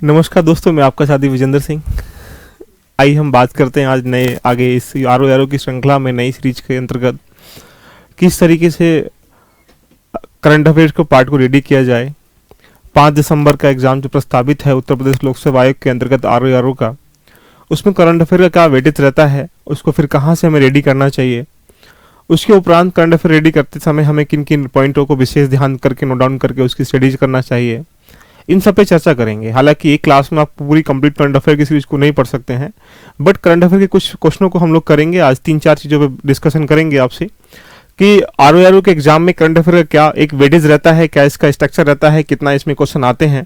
नमस्कार दोस्तों, मैं आपका साथी विजेंद्र सिंह। आइए हम बात करते हैं आज नए आगे इस आर ओ आर ओ की श्रृंखला में नई सीरीज के अंतर्गत किस तरीके से करंट अफेयर्स को पार्ट को रेडी किया जाए। 5 दिसंबर का एग्ज़ाम जो प्रस्तावित है उत्तर प्रदेश लोक सेवा आयोग के अंतर्गत आर ओ आर ओ का, उसमें करंट अफेयर का क्या वेटेज रहता है, उसको फिर कहाँ से हमें रेडी करना चाहिए। उसके उपरांत करंट अफेयर रेडी करते समय हमें किन किन पॉइंटों को विशेष ध्यान करके नोट डाउन करके उसकी स्टडीज करना चाहिए, इन सब पे चर्चा करेंगे। हालांकि एक क्लास में आप पूरी कंप्लीट करंट अफेयर की सीरीज को नहीं पढ़ सकते हैं, बट करंट अफेयर के कुछ क्वेश्चनों को हम लोग करेंगे। आज 3-4 चीज़ों पे डिस्कशन करेंगे आपसे कि आर ओ के एग्जाम में करंट अफेयर का क्या एक वेटेज रहता है, क्या इसका स्ट्रक्चर रहता है, कितना इसमें क्वेश्चन आते हैं।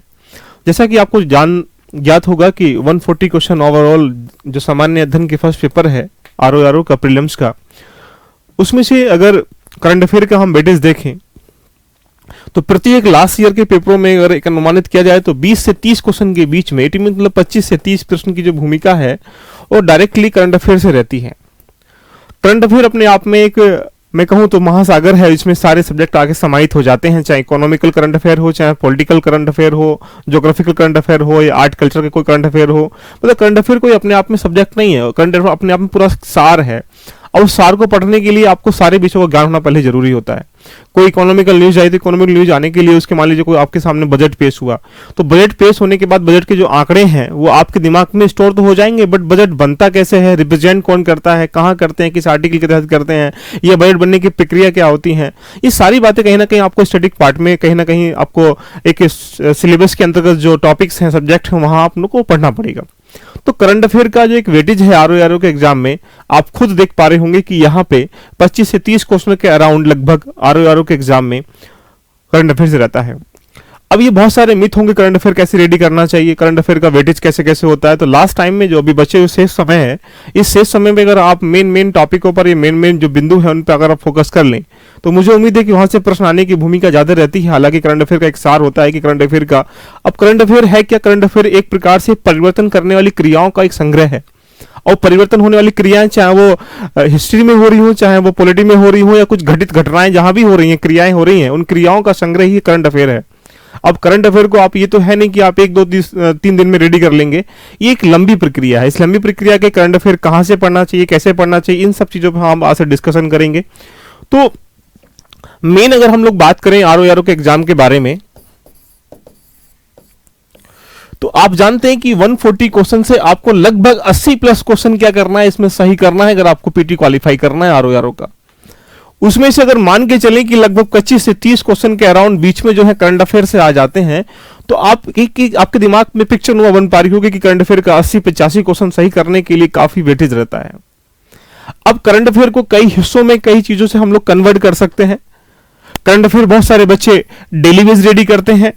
जैसा कि आपको ज्ञात होगा कि 140 क्वेश्चन ओवरऑल जो सामान्य अध्ययन के फर्स्ट पेपर है आर ओ का प्रीलिम्स का, उसमें से अगर करंट अफेयर का हम वेटेज देखें तो प्रत्येक लास्ट ईयर के पेपरों में अगर एक अनुमानित किया जाए तो 20 से 30 क्वेश्चन के बीच में मतलब 25 से 30 प्रश्न की जो भूमिका है वो डायरेक्टली करंट अफेयर से रहती है। करंट अफेयर अपने आप में एक, मैं कहूँ तो महासागर है, इसमें सारे सब्जेक्ट आगे समाहित हो जाते हैं, चाहे इकोनॉमिकल करंट अफेयर हो, चाहे पॉलिटिकल करंट अफेयर हो, ज्योग्राफिकल करंट अफेयर हो या आर्ट कल्चर के कोई करंट अफेयर हो। मतलब करंट अफेयर कोई अपने आप में सब्जेक्ट नहीं है, करंट अफेयर अपने आप में पूरा सार है। और उस सार को पढ़ने के लिए आपको सारे विषयों का ज्ञान होना पहले जरूरी होता है। कोई इकोनॉमिकल न्यूज आई तो इकोनॉमिकल न्यूज आने के लिए उसके मान लीजिए कोई आपके सामने बजट पेश हुआ, तो बजट पेश होने के बाद बजट के जो आंकड़े हैं वो आपके दिमाग में स्टोर तो हो जाएंगे, बट बजट बनता कैसे है, रिप्रेजेंट कौन करता है, कहाँ करते हैं, किस आर्टिकल के तहत करते हैं, ये बजट बनने की प्रक्रिया क्या होती है, ये सारी बातें कहीं ना कहीं आपको स्टैटिक पार्ट में कहीं ना कहीं आपको एक सिलेबस के अंतर्गत जो टॉपिक्स हैं, सब्जेक्ट हैं, वहाँ आप लोग को पढ़ना पड़ेगा। तो करंट अफेयर का जो एक वेटेज है आर ओ के एग्जाम में, आप खुद देख पा रहे होंगे कि यहाँ पे 25 से 30 क्वेश्चन के अराउंड लगभग आर ओ के एग्जाम में करंट अफेयर से रहता है। अब ये बहुत सारे मिथ होंगे, करंट अफेयर कैसे रेडी करना चाहिए, करंट अफेयर का वेटेज कैसे कैसे होता है। तो लास्ट टाइम में जो अभी बचे हुए शेष समय है, इस शेष समय में अगर आप मेन टॉपिकों पर, ये मेन जो बिंदु है उन पर अगर आप फोकस कर लें तो मुझे उम्मीद है कि वहां से प्रश्न आने की भूमिका ज्यादा रहती है। हालांकि करंट अफेयर का एक सार होता है कि करंट अफेयर का, अब करंट अफेयर है क्या, करंट अफेयर एक प्रकार से परिवर्तन करने वाली क्रियाओं का एक संग्रह है। और परिवर्तन होने वाली क्रियाएं चाहे वो हिस्ट्री में हो रही हो, चाहे वो पॉलिटी में हो रही हो, या कुछ घटित घटनाएं जहां भी हो रही हैं, क्रियाएं हो रही हैं, उन क्रियाओं का संग्रह ही करंट अफेयर है। अब करंट अफेयर को आप, ये तो है नहीं कि आप 1-2-3 दिन में रेडी कर लेंगे, ये एक लंबी प्रक्रिया है। इस लंबी प्रक्रिया के करंट अफेयर कहाँ से पढ़ना चाहिए, कैसे पढ़ना चाहिए, इन सब चीज़ों पर हम आज से डिस्कशन करेंगे। तो मेन अगर हम लोग बात करें आर ओ के एग्जाम के बारे में, तो आप जानते हैं कि 140 क्वेश्चन से आपको लगभग 80+ क्वेश्चन क्या करना है, इसमें सही करना है अगर आपको पीटी क्वालिफाई करना है आर ओ का। उसमें से अगर मान के चलें कि लगभग 25 से 30 क्वेश्चन के अराउंड बीच में जो है करंट अफेयर से आ जाते हैं, तो आपके दिमाग में पिक्चर नुमा बन पा रही होगी कि करंट अफेयर का 80-85 क्वेश्चन सही करने के लिए काफी वेटेज रहता है। अब करंट अफेयर को कई हिस्सों में, कई चीजों से हम लोग कन्वर्ट कर सकते हैं। करंट अफेयर बहुत सारे बच्चे डेली बेस रेडी करते हैं,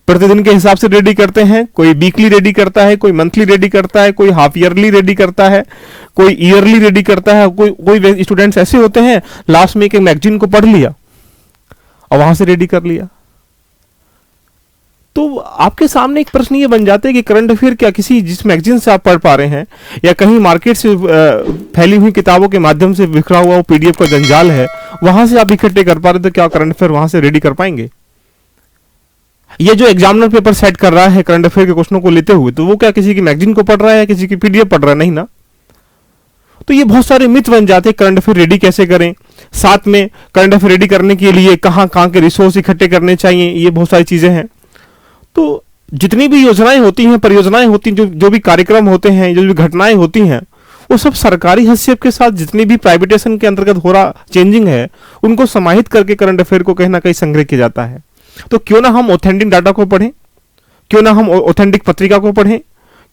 प्रतिदिन के हिसाब से रेडी करते हैं, कोई वीकली रेडी करता है, कोई मंथली रेडी करता है, कोई हाफ ईयरली रेडी करता है, कोई ईयरली रेडी करता है। कोई स्टूडेंट्स ऐसे होते हैं लास्ट में एक मैगजीन को पढ़ लिया और वहां से रेडी कर लिया। तो आपके सामने एक प्रश्न ये बन जाता है कि करंट अफेयर क्या किसी जिस मैगजीन से आप पढ़ पा रहे हैं या कहीं मार्केट से फैली हुई किताबों के माध्यम से बिखरा हुआ वो पीडीएफ का जंजाल है, वहां से आप इकट्ठे कर पा रहे, तो क्या करंट अफेयर वहां से रेडी कर पाएंगे? ये जो एग्जामिनर पेपर सेट कर रहा है करंट अफेयर के क्वेश्चनों को लेते हुए, तो वो क्या किसी की मैगजीन को पढ़ रहा है या किसी की पीडीएफ पढ़ रहा है? नहीं ना। तो ये बहुत सारे मिथ बन जाते हैं करंट अफेयर रेडी कैसे करें, साथ में करंट अफेयर रेडी करने के लिए कहाँ के रिसोर्स इकट्ठे करने चाहिए, ये बहुत सारी चीजें हैं। तो जितनी भी योजनाएं होती हैं, परियोजनाएं होती हैं, जो भी कार्यक्रम होते हैं, जो भी घटनाएं होती हैं, वो सब सरकारी हस्तक्षेप के साथ जितनी भी प्राइवेटेशन के अंतर्गत हो रहा चेंजिंग है, उनको समाहित करके करंट अफेयर को कहीं ना कहीं संग्रह किया जाता है। तो क्यों ना हम ऑथेंटिक डाटा को पढ़ें, क्यों ना हम ऑथेंटिक पत्रिका को पढ़ें,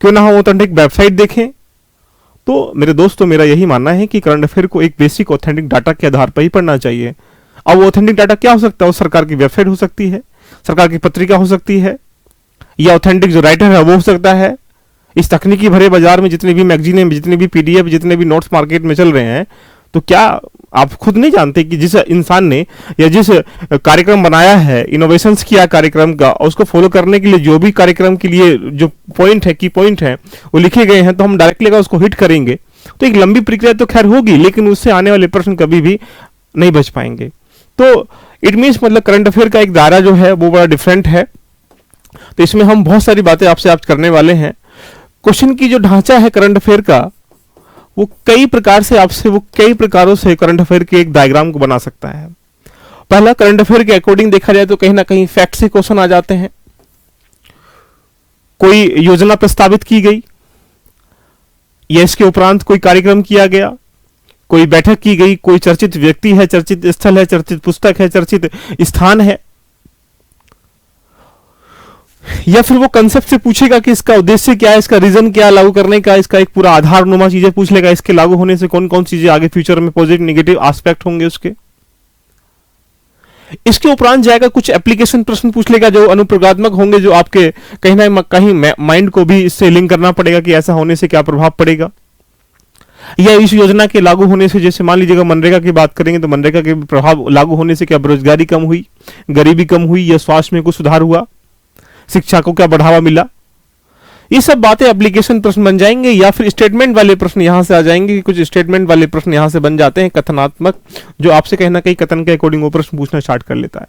क्यों ना हम ऑथेंटिक वेबसाइट देखें। तो मेरे दोस्तों, मेरा यही मानना है कि करंट अफेयर को एक बेसिक ऑथेंटिक डाटा के आधार पर ही पढ़ना चाहिए। अब ऑथेंटिक डाटा क्या हो सकता है? वो सरकार की वेबसाइट हो सकती है, सरकार की पत्रिका हो सकती है, या ऑथेंटिक जो राइटर है वो हो सकता है। इस तकनीकी भरे बाजार में जितनी भी मैगजीनें, जितने भी पीडीएफ, जितने भी नोट्स मार्केट में चल रहे हैं, तो क्या आप खुद नहीं जानते कि जिस इंसान ने या जिस कार्यक्रम बनाया है, इनोवेशंस किया कार्यक्रम का, और उसको फॉलो करने के लिए जो भी कार्यक्रम के लिए जो पॉइंट है, की पॉइंट है, वो लिखे गए हैं, तो हम डायरेक्टली अगर उसको हिट करेंगे तो एक लंबी प्रक्रिया तो खैर होगी, लेकिन उससे आने वाले प्रश्न कभी भी नहीं बच पाएंगे। तो इट मीन्स मतलब करंट अफेयर का एक दायरा जो है वो बड़ा डिफरेंट है। तो इसमें हम बहुत सारी बातें आपसे आज करने वाले हैं। क्वेश्चन की जो ढांचा है करंट अफेयर का, वो कई प्रकारों से करंट अफेयर के एक डायग्राम को बना सकता है। पहला, करंट अफेयर के अकॉर्डिंग देखा जाए तो कहीं ना कहीं फैक्ट से क्वेश्चन आ जाते हैं। कोई योजना प्रस्तावित की गई या इसके उपरांत कोई कार्यक्रम किया गया, कोई बैठक की गई, कोई चर्चित व्यक्ति है, चर्चित स्थल है, चर्चित पुस्तक है, चर्चित स्थान है, या फिर वो कंसेप्ट से पूछेगा कि इसका उद्देश्य क्या है, इसका रीजन क्या है लागू करने का, इसका एक पूरा आधार नुमा चीजें पूछ लेगा, इसके लागू होने से कौन कौन चीजें आगे फ्यूचर में पॉजिटिव नेगेटिव एस्पेक्ट होंगे उसके। इसके उपरांत जाएगा, कुछ एप्लीकेशन प्रश्न पूछ लेगा जो अनुप्रयोगात्मक होंगे, जो आपके कहीं ना कहीं माइंड को भी इससे लिंक करना पड़ेगा कि ऐसा होने से क्या प्रभाव पड़ेगा, या इस योजना के लागू होने से, जैसे मान लीजिएगा मनरेगा की बात करेंगे तो मनरेगा के प्रभाव लागू होने से क्या बेरोजगारी कम हुई, गरीबी कम हुई, या स्वास्थ्य में कुछ सुधार हुआ, शिक्षा को क्या बढ़ावा मिला। ये सब बातें एप्लीकेशन प्रश्न बन जाएंगे, या फिर स्टेटमेंट वाले प्रश्न यहां से आ जाएंगे कि कुछ स्टेटमेंट वाले प्रश्न यहां से बन जाते हैं, कथनात्मक, जो आपसे कहीं ना कहीं कथन के अकॉर्डिंग वो प्रश्न पूछना स्टार्ट कर लेता है।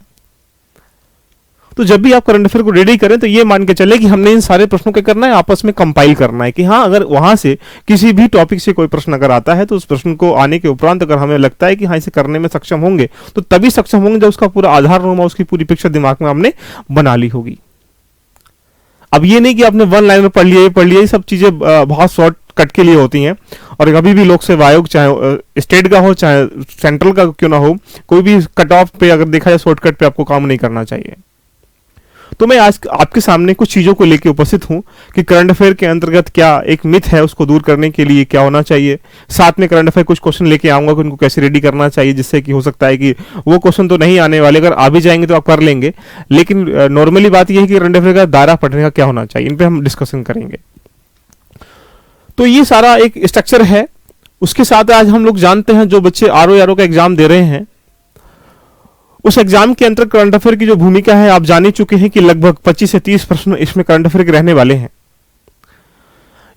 तो जब भी आप करंट अफेयर को रेडी करें तो ये मान के चले कि हमने इन सारे प्रश्नों को करना है, आपस में कंपाइल करना है कि हाँ, अगर वहां से किसी भी टॉपिक से कोई प्रश्न अगर आता है तो उस प्रश्न को आने के उपरांत अगर हमें लगता है कि हाँ इसे करने में सक्षम होंगे, तो तभी सक्षम होंगे जब उसका पूरा आधार नुमा, उसकी पूरी पिक्चर दिमाग में हमने बना ली होगी। अब ये नहीं कि आपने वन लाइनर पढ़ लिया, ये सब चीजें बहुत शॉर्ट कट के लिए होती हैं, और कभी भी लोक सेवा आयोग चाहे स्टेट का हो चाहे सेंट्रल का क्यों ना हो, कोई भी कट ऑफ पे अगर देखा जाए शॉर्टकट पे आपको काम नहीं करना चाहिए। तो मैं आज आपके सामने कुछ चीजों को लेकर उपस्थित हूं कि करंट अफेयर के अंतर्गत क्या एक मिथ है, उसको दूर करने के लिए क्या होना चाहिए। साथ में करंट अफेयर कुछ क्वेश्चन लेके आऊंगा कि उनको कैसे रेडी करना चाहिए, जिससे कि हो सकता है कि वो क्वेश्चन तो नहीं आने वाले, अगर आ भी जाएंगे तो आप कर लेंगे, लेकिन नॉर्मली बात यह है कि करंट अफेयर का दायरा पढ़ने का क्या होना चाहिए, इन पर हम डिस्कशन करेंगे। तो ये सारा एक स्ट्रक्चर है। उसके साथ आज हम लोग जानते हैं, जो बच्चे आरओ का एग्जाम दे रहे हैं, उस एग्जाम के अंदर करंट अफेयर की जो भूमिका है आप जान ही चुके हैं कि लगभग 25 से 30 प्रश्न इसमें करंट अफेयर के रहने वाले हैं।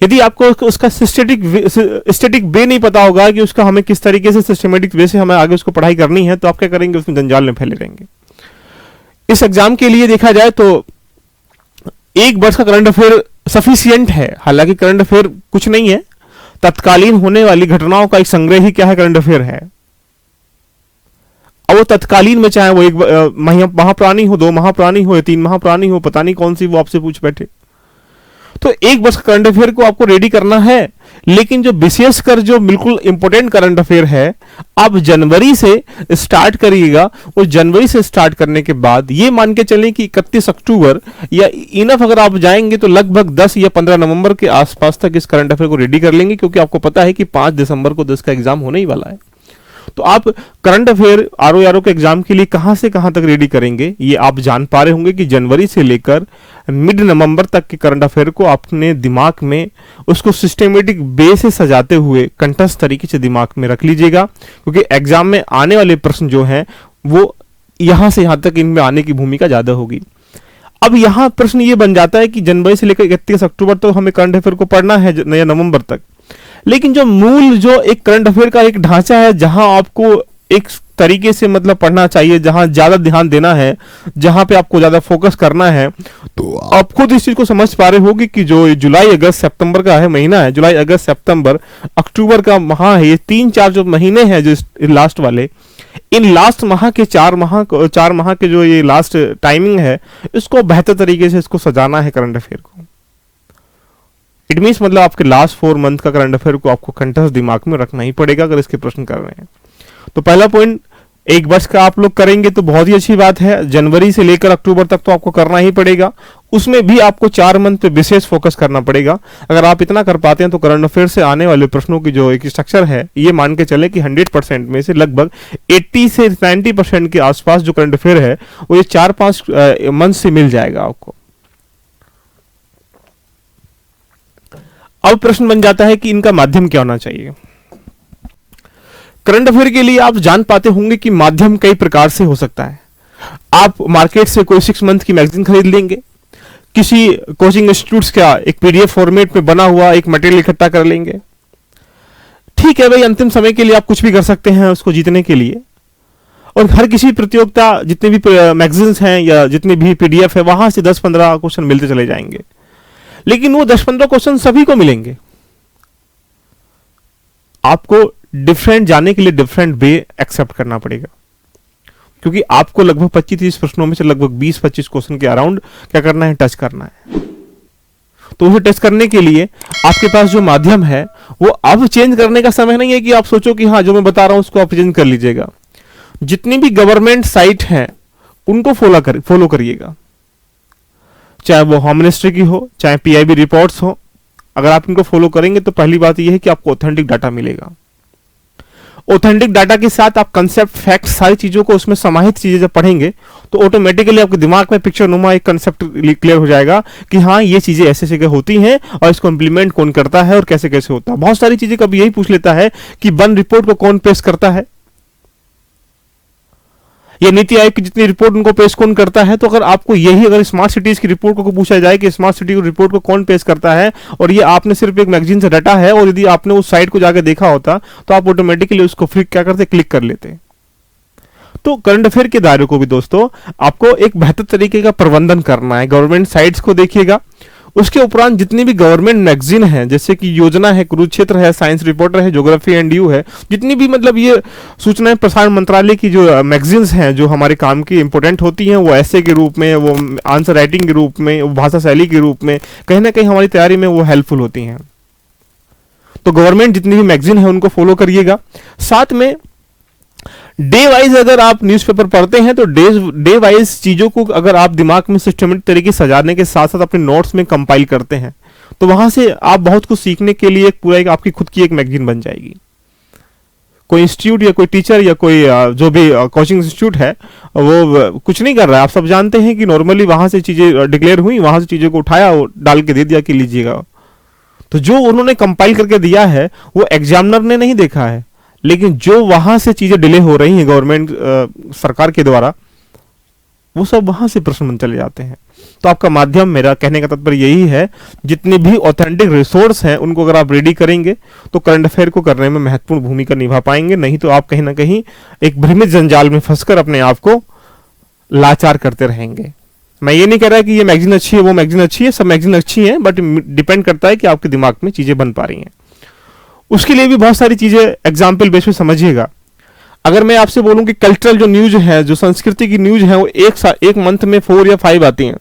यदि आपको उसका सिस्टेटिक वे नहीं पता होगा कि उसका हमें किस तरीके से सिस्टमेटिक वे से हमें आगे उसको पढ़ाई करनी है, तो आप क्या करेंगे, उसमें जंजाल में फैले रहेंगे। इस एग्जाम के लिए देखा जाए तो एक वर्ष का करंट अफेयर सफिशियंट है। हालांकि करंट अफेयर कुछ नहीं है, तत्कालीन होने वाली घटनाओं का एक संग्रह ही क्या है, करंट अफेयर है। अब वो तत्कालीन में चाहे वो एक माह पुरानी हो, 2 माह पुरानी हो या 3 माह पुरानी हो, पता नहीं कौन सी वो आपसे पूछ बैठे, तो एक वर्ष करंट अफेयर को आपको रेडी करना है। लेकिन जो विशेषकर जो बिल्कुल इंपॉर्टेंट करंट अफेयर है, आप जनवरी से स्टार्ट करिएगा, और जनवरी से स्टार्ट करने के बाद ये मान के चलें कि 31 अक्टूबर या इनफ अगर आप जाएंगे तो लगभग 10 या 15 नवंबर के आसपास तक इस करंट अफेयर को रेडी कर लेंगे, क्योंकि आपको पता है कि 5 दिसंबर को 10 का एग्जाम होने ही वाला है। तो आप करंट अफेयर आरओ के एग्जाम के लिए कहां से कहां तक रेडी करेंगे, ये आप जान पा रहे होंगे कि जनवरी से लेकर मिड नवंबर तक के करंट अफेयर को अपने दिमाग में उसको सिस्टमेटिक वे से सजाते हुए कंठस्थ तरीके से दिमाग में रख लीजिएगा, क्योंकि एग्जाम में आने वाले प्रश्न जो हैं वो यहां से यहां तक इनमें आने की भूमिका ज्यादा होगी। अब यहां प्रश्न ये बन जाता है कि जनवरी से लेकर 31 अक्टूबर तक हमें करंट अफेयर को पढ़ना है या नवंबर तक, लेकिन जो मूल जो एक करंट अफेयर का एक ढांचा है, जहां आपको एक तरीके से मतलब पढ़ना चाहिए, जहां ज्यादा ध्यान देना है, जहां पे आपको ज्यादा फोकस करना है, तो आप खुद इस चीज को समझ पा रहे होगी कि जो जुलाई अगस्त सितंबर का है महीना है, जुलाई अगस्त सितंबर अक्टूबर का माह है, ये 3-4 जो महीने हैं जो लास्ट वाले, इन लास्ट माह के 4 माह के जो ये लास्ट टाइमिंग है, इसको बेहतर तरीके से इसको सजाना है करंट अफेयर को। इट मीन्स मतलब आपके लास्ट 4 मंथ का करंट अफेयर को आपको कंठस्थ दिमाग में रखना ही पड़ेगा अगर इसके प्रश्न कर रहे हैं। तो पहला पॉइंट, एक वर्ष का आप लोग करेंगे तो बहुत ही अच्छी बात है, जनवरी से लेकर अक्टूबर तक तो आपको करना ही पड़ेगा, उसमें भी आपको 4 मंथ पे विशेष फोकस करना पड़ेगा। अगर आप इतना कर पाते हैं तो करंट अफेयर से आने वाले प्रश्नों की जो एक स्ट्रक्चर है, ये मान के चले कि 100% में से लगभग 80 से 90% के आसपास जो करंट अफेयर है वो ये 4-5 मंथ से मिल जाएगा आपको। अब प्रश्न बन जाता है कि इनका माध्यम क्या होना चाहिए। करंट अफेयर के लिए आप जान पाते होंगे कि माध्यम कई प्रकार से हो सकता है। आप मार्केट से कोई 6 मंथ की मैगजीन खरीद लेंगे, किसी कोचिंग इंस्टीट्यूट्स का एक पीडीएफ फॉर्मेट में बना हुआ एक मटेरियल इकट्ठा कर लेंगे। ठीक है भाई, अंतिम समय के लिए आप कुछ भी कर सकते हैं उसको जीतने के लिए। और हर किसी प्रतियोगिता जितने भी मैगजीन्स हैं या जितने भी पीडीएफ है वहां से 10-15 क्वेश्चन मिलते चले जाएंगे, लेकिन वो 10-15 क्वेश्चन सभी को मिलेंगे। आपको डिफरेंट जाने के लिए डिफरेंट वे एक्सेप्ट करना पड़ेगा, क्योंकि आपको लगभग 25-30 प्रश्नों में से लगभग 20-25 क्वेश्चन के अराउंड क्या करना है, टच करना है। तो उसे टच करने के लिए आपके पास जो माध्यम है वो अब चेंज करने का समय नहीं है कि आप सोचो कि हाँ जो मैं बता रहा हूं उसको आप चेंज कर लीजिएगा। जितनी भी गवर्नमेंट साइट हैं उनको फॉलो करिएगा, चाहे वो होम मिनिस्ट्री की हो, चाहे पीआईबी रिपोर्ट्स हो। अगर आप इनको फॉलो करेंगे तो पहली बात यह है कि आपको ऑथेंटिक डाटा मिलेगा। ऑथेंटिक डाटा के साथ आप कंसेप्ट, फैक्ट, सारी चीजों को उसमें समाहित चीजें जब पढ़ेंगे तो ऑटोमेटिकली आपके दिमाग में पिक्चर नुमा एक कंसेप्ट क्लियर हो जाएगा कि हाँ ये चीजें ऐसे ऐसे होती हैं और इसको इंप्लीमेंट कौन करता है और कैसे कैसे होता है। बहुत सारी चीजें कभी यही पूछ लेता है कि वन रिपोर्ट को कौन पेश करता है, या नीति आयोग की जितनी रिपोर्ट उनको पेश कौन करता है। तो अगर आपको यही अगर स्मार्ट सिटीज की रिपोर्ट को पूछा जाए कि स्मार्ट सिटी की रिपोर्ट को कौन पेश करता है और ये आपने सिर्फ एक मैगजीन से रटा है और यदि आपने उस साइट को जाकर देखा होता तो आप ऑटोमेटिकली उसको फ्लिक क्या करते, क्लिक कर लेते। तो करंट अफेयर के दायरे को भी दोस्तों आपको एक बेहतर तरीके का प्रबंधन करना है। गवर्नमेंट साइट्स को देखिएगा, उसके उपरांत जितनी भी गवर्नमेंट मैगजीन है जैसे कि योजना है, कुरुक्षेत्र है, साइंस रिपोर्टर है, ज्योग्राफी एंड यू है, जितनी भी मतलब ये सूचना प्रसारण मंत्रालय की जो मैगजीन्स हैं जो हमारे काम की इंपॉर्टेंट होती हैं, वो ऐसे के रूप में, वो आंसर राइटिंग के रूप में, वो भाषा शैली के रूप में कहीं ना कहीं हमारी तैयारी में वो हेल्पफुल होती हैं। तो गवर्नमेंट जितनी भी मैगजीन है उनको फॉलो करिएगा। साथ में डे वाइज अगर आप न्यूज़पेपर पढ़ते हैं तो डे वाइज चीजों को अगर आप दिमाग में सिस्टमेटिक तरीके से सजाने के साथ साथ अपने नोट्स में कंपाइल करते हैं तो वहां से आप बहुत कुछ सीखने के लिए एक आपकी खुद की एक मैगजीन बन जाएगी। कोई इंस्टीट्यूट या कोई टीचर या कोई जो भी कोचिंग इंस्टीट्यूट है वो कुछ नहीं कर रहा है, आप सब जानते हैं कि नॉर्मली वहां से चीजें डिक्लेयर हुई, वहां से चीजों को उठाया, डाल के दे दिया कि लीजिएगा। तो जो उन्होंने कंपाइल करके दिया है वो एग्जामिनर ने नहीं देखा है, लेकिन जो वहां से चीजें डिले हो रही हैं गवर्नमेंट सरकार के द्वारा, वो सब वहां से प्रश्न बन चले जाते हैं। तो आपका माध्यम, मेरा कहने का तात्पर्य यही है, जितने भी ऑथेंटिक रिसोर्स हैं उनको अगर आप रेडी करेंगे तो करंट अफेयर को करने में महत्वपूर्ण भूमिका निभा पाएंगे। नहीं तो आप कहीं ना कहीं एक भ्रमित जंजाल में फंसकर अपने आप को लाचार करते रहेंगे। मैं ये नहीं कह रहा कि ये मैगजीन अच्छी है, वो मैगजीन अच्छी है, सब मैगजीन अच्छी है, बट डिपेंड करता है कि आपके दिमाग में चीजें बन पा रही हैं। उसके लिए भी बहुत सारी चीजें एग्जाम्पल बेस पे समझिएगा। अगर मैं आपसे बोलूं कि कल्चरल जो न्यूज है, जो संस्कृति की न्यूज है, वो एक मंथ में 4 या 5 आती हैं,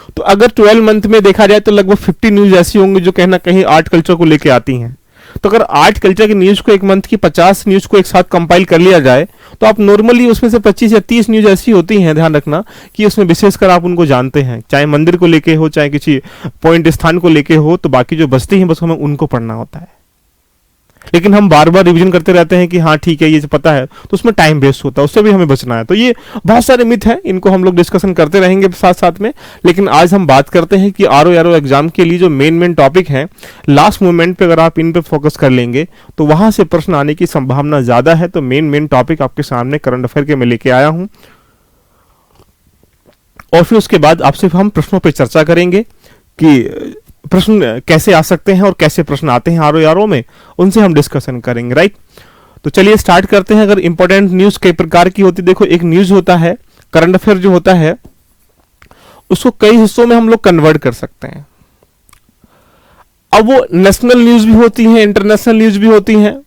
तो अगर 12 मंथ में देखा जाए तो लगभग 50 न्यूज ऐसी होंगी जो कहीं ना कहीं आर्ट कल्चर को लेके आती हैं। तो अगर आर्ट कल्चर की न्यूज को एक मंथ की 50 न्यूज को एक साथ कंपाइल कर लिया जाए तो आप नॉर्मली उसमें से 25 या 30 न्यूज ऐसी होती हैं, ध्यान रखना, कि उसमें विशेषकर आप उनको जानते हैं, चाहे मंदिर को लेके हो, चाहे किसी पॉइंट स्थान को लेके हो, तो बाकी जो बस्ती हैं बस हमें उनको पढ़ना होता है। लेकिन हम बार बार रिवीजन करते रहते हैं कि हाँ ठीक है ये पता है, तो उसमें टाइम वेस्ट होता है, उससे भी हमें बचना है। तो ये बहुत सारे मिथ हैं, इनको हम लोग डिस्कशन करते रहेंगे साथ साथ में। लेकिन आज हम बात करते हैं कि आरओ एग्जाम के लिए जो मेन टॉपिक है, लास्ट मोमेंट पे अगर आप इन पे फोकस कर लेंगे तो वहां से प्रश्न आने की संभावना ज्यादा है। तो मेन टॉपिक आपके सामने करंट अफेयर के मैं लेके आया हूं, और फिर उसके बाद आपसे हम प्रश्नों पर चर्चा करेंगे कि प्रश्न कैसे आ सकते हैं और कैसे प्रश्न आते हैं आरओ में, उनसे हम डिस्कशन करेंगे, राइट। तो चलिए स्टार्ट करते हैं। अगर इंपॉर्टेंट न्यूज कई प्रकार की होती है, देखो एक न्यूज होता है, करंट अफेयर जो होता है उसको कई हिस्सों में हम लोग कन्वर्ट कर सकते हैं। अब वो नेशनल न्यूज भी होती है, इंटरनेशनल न्यूज भी होती है,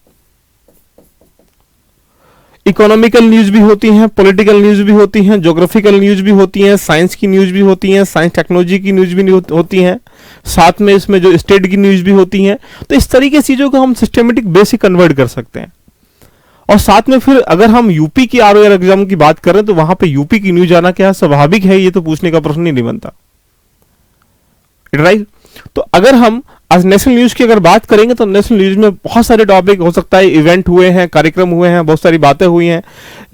इकोनॉमिकल न्यूज भी होती हैं, पॉलिटिकल न्यूज भी होती हैं, ज्योग्राफिकल न्यूज भी होती हैं, साइंस की न्यूज भी होती हैं, साइंस टेक्नोलॉजी की न्यूज भी होती हैं, साथ में इसमें जो स्टेट की न्यूज भी होती हैं। तो इस तरीके से चीजों को हम सिस्टमेटिक बेसिक कन्वर्ट कर सकते हैं। और साथ में फिर अगर हम यूपी की आरओ एग्जाम की बात करें तो वहां पे यूपी की न्यूज आना क्या स्वाभाविक है, ये तो पूछने का प्रश्न ही नहीं बनता, राइट। तो अगर हम आज नेशनल न्यूज की अगर बात करेंगे तो नेशनल न्यूज में बहुत सारे टॉपिक हो सकता है, इवेंट हुए हैं, कार्यक्रम हुए हैं, बहुत सारी बातें हुई हैं,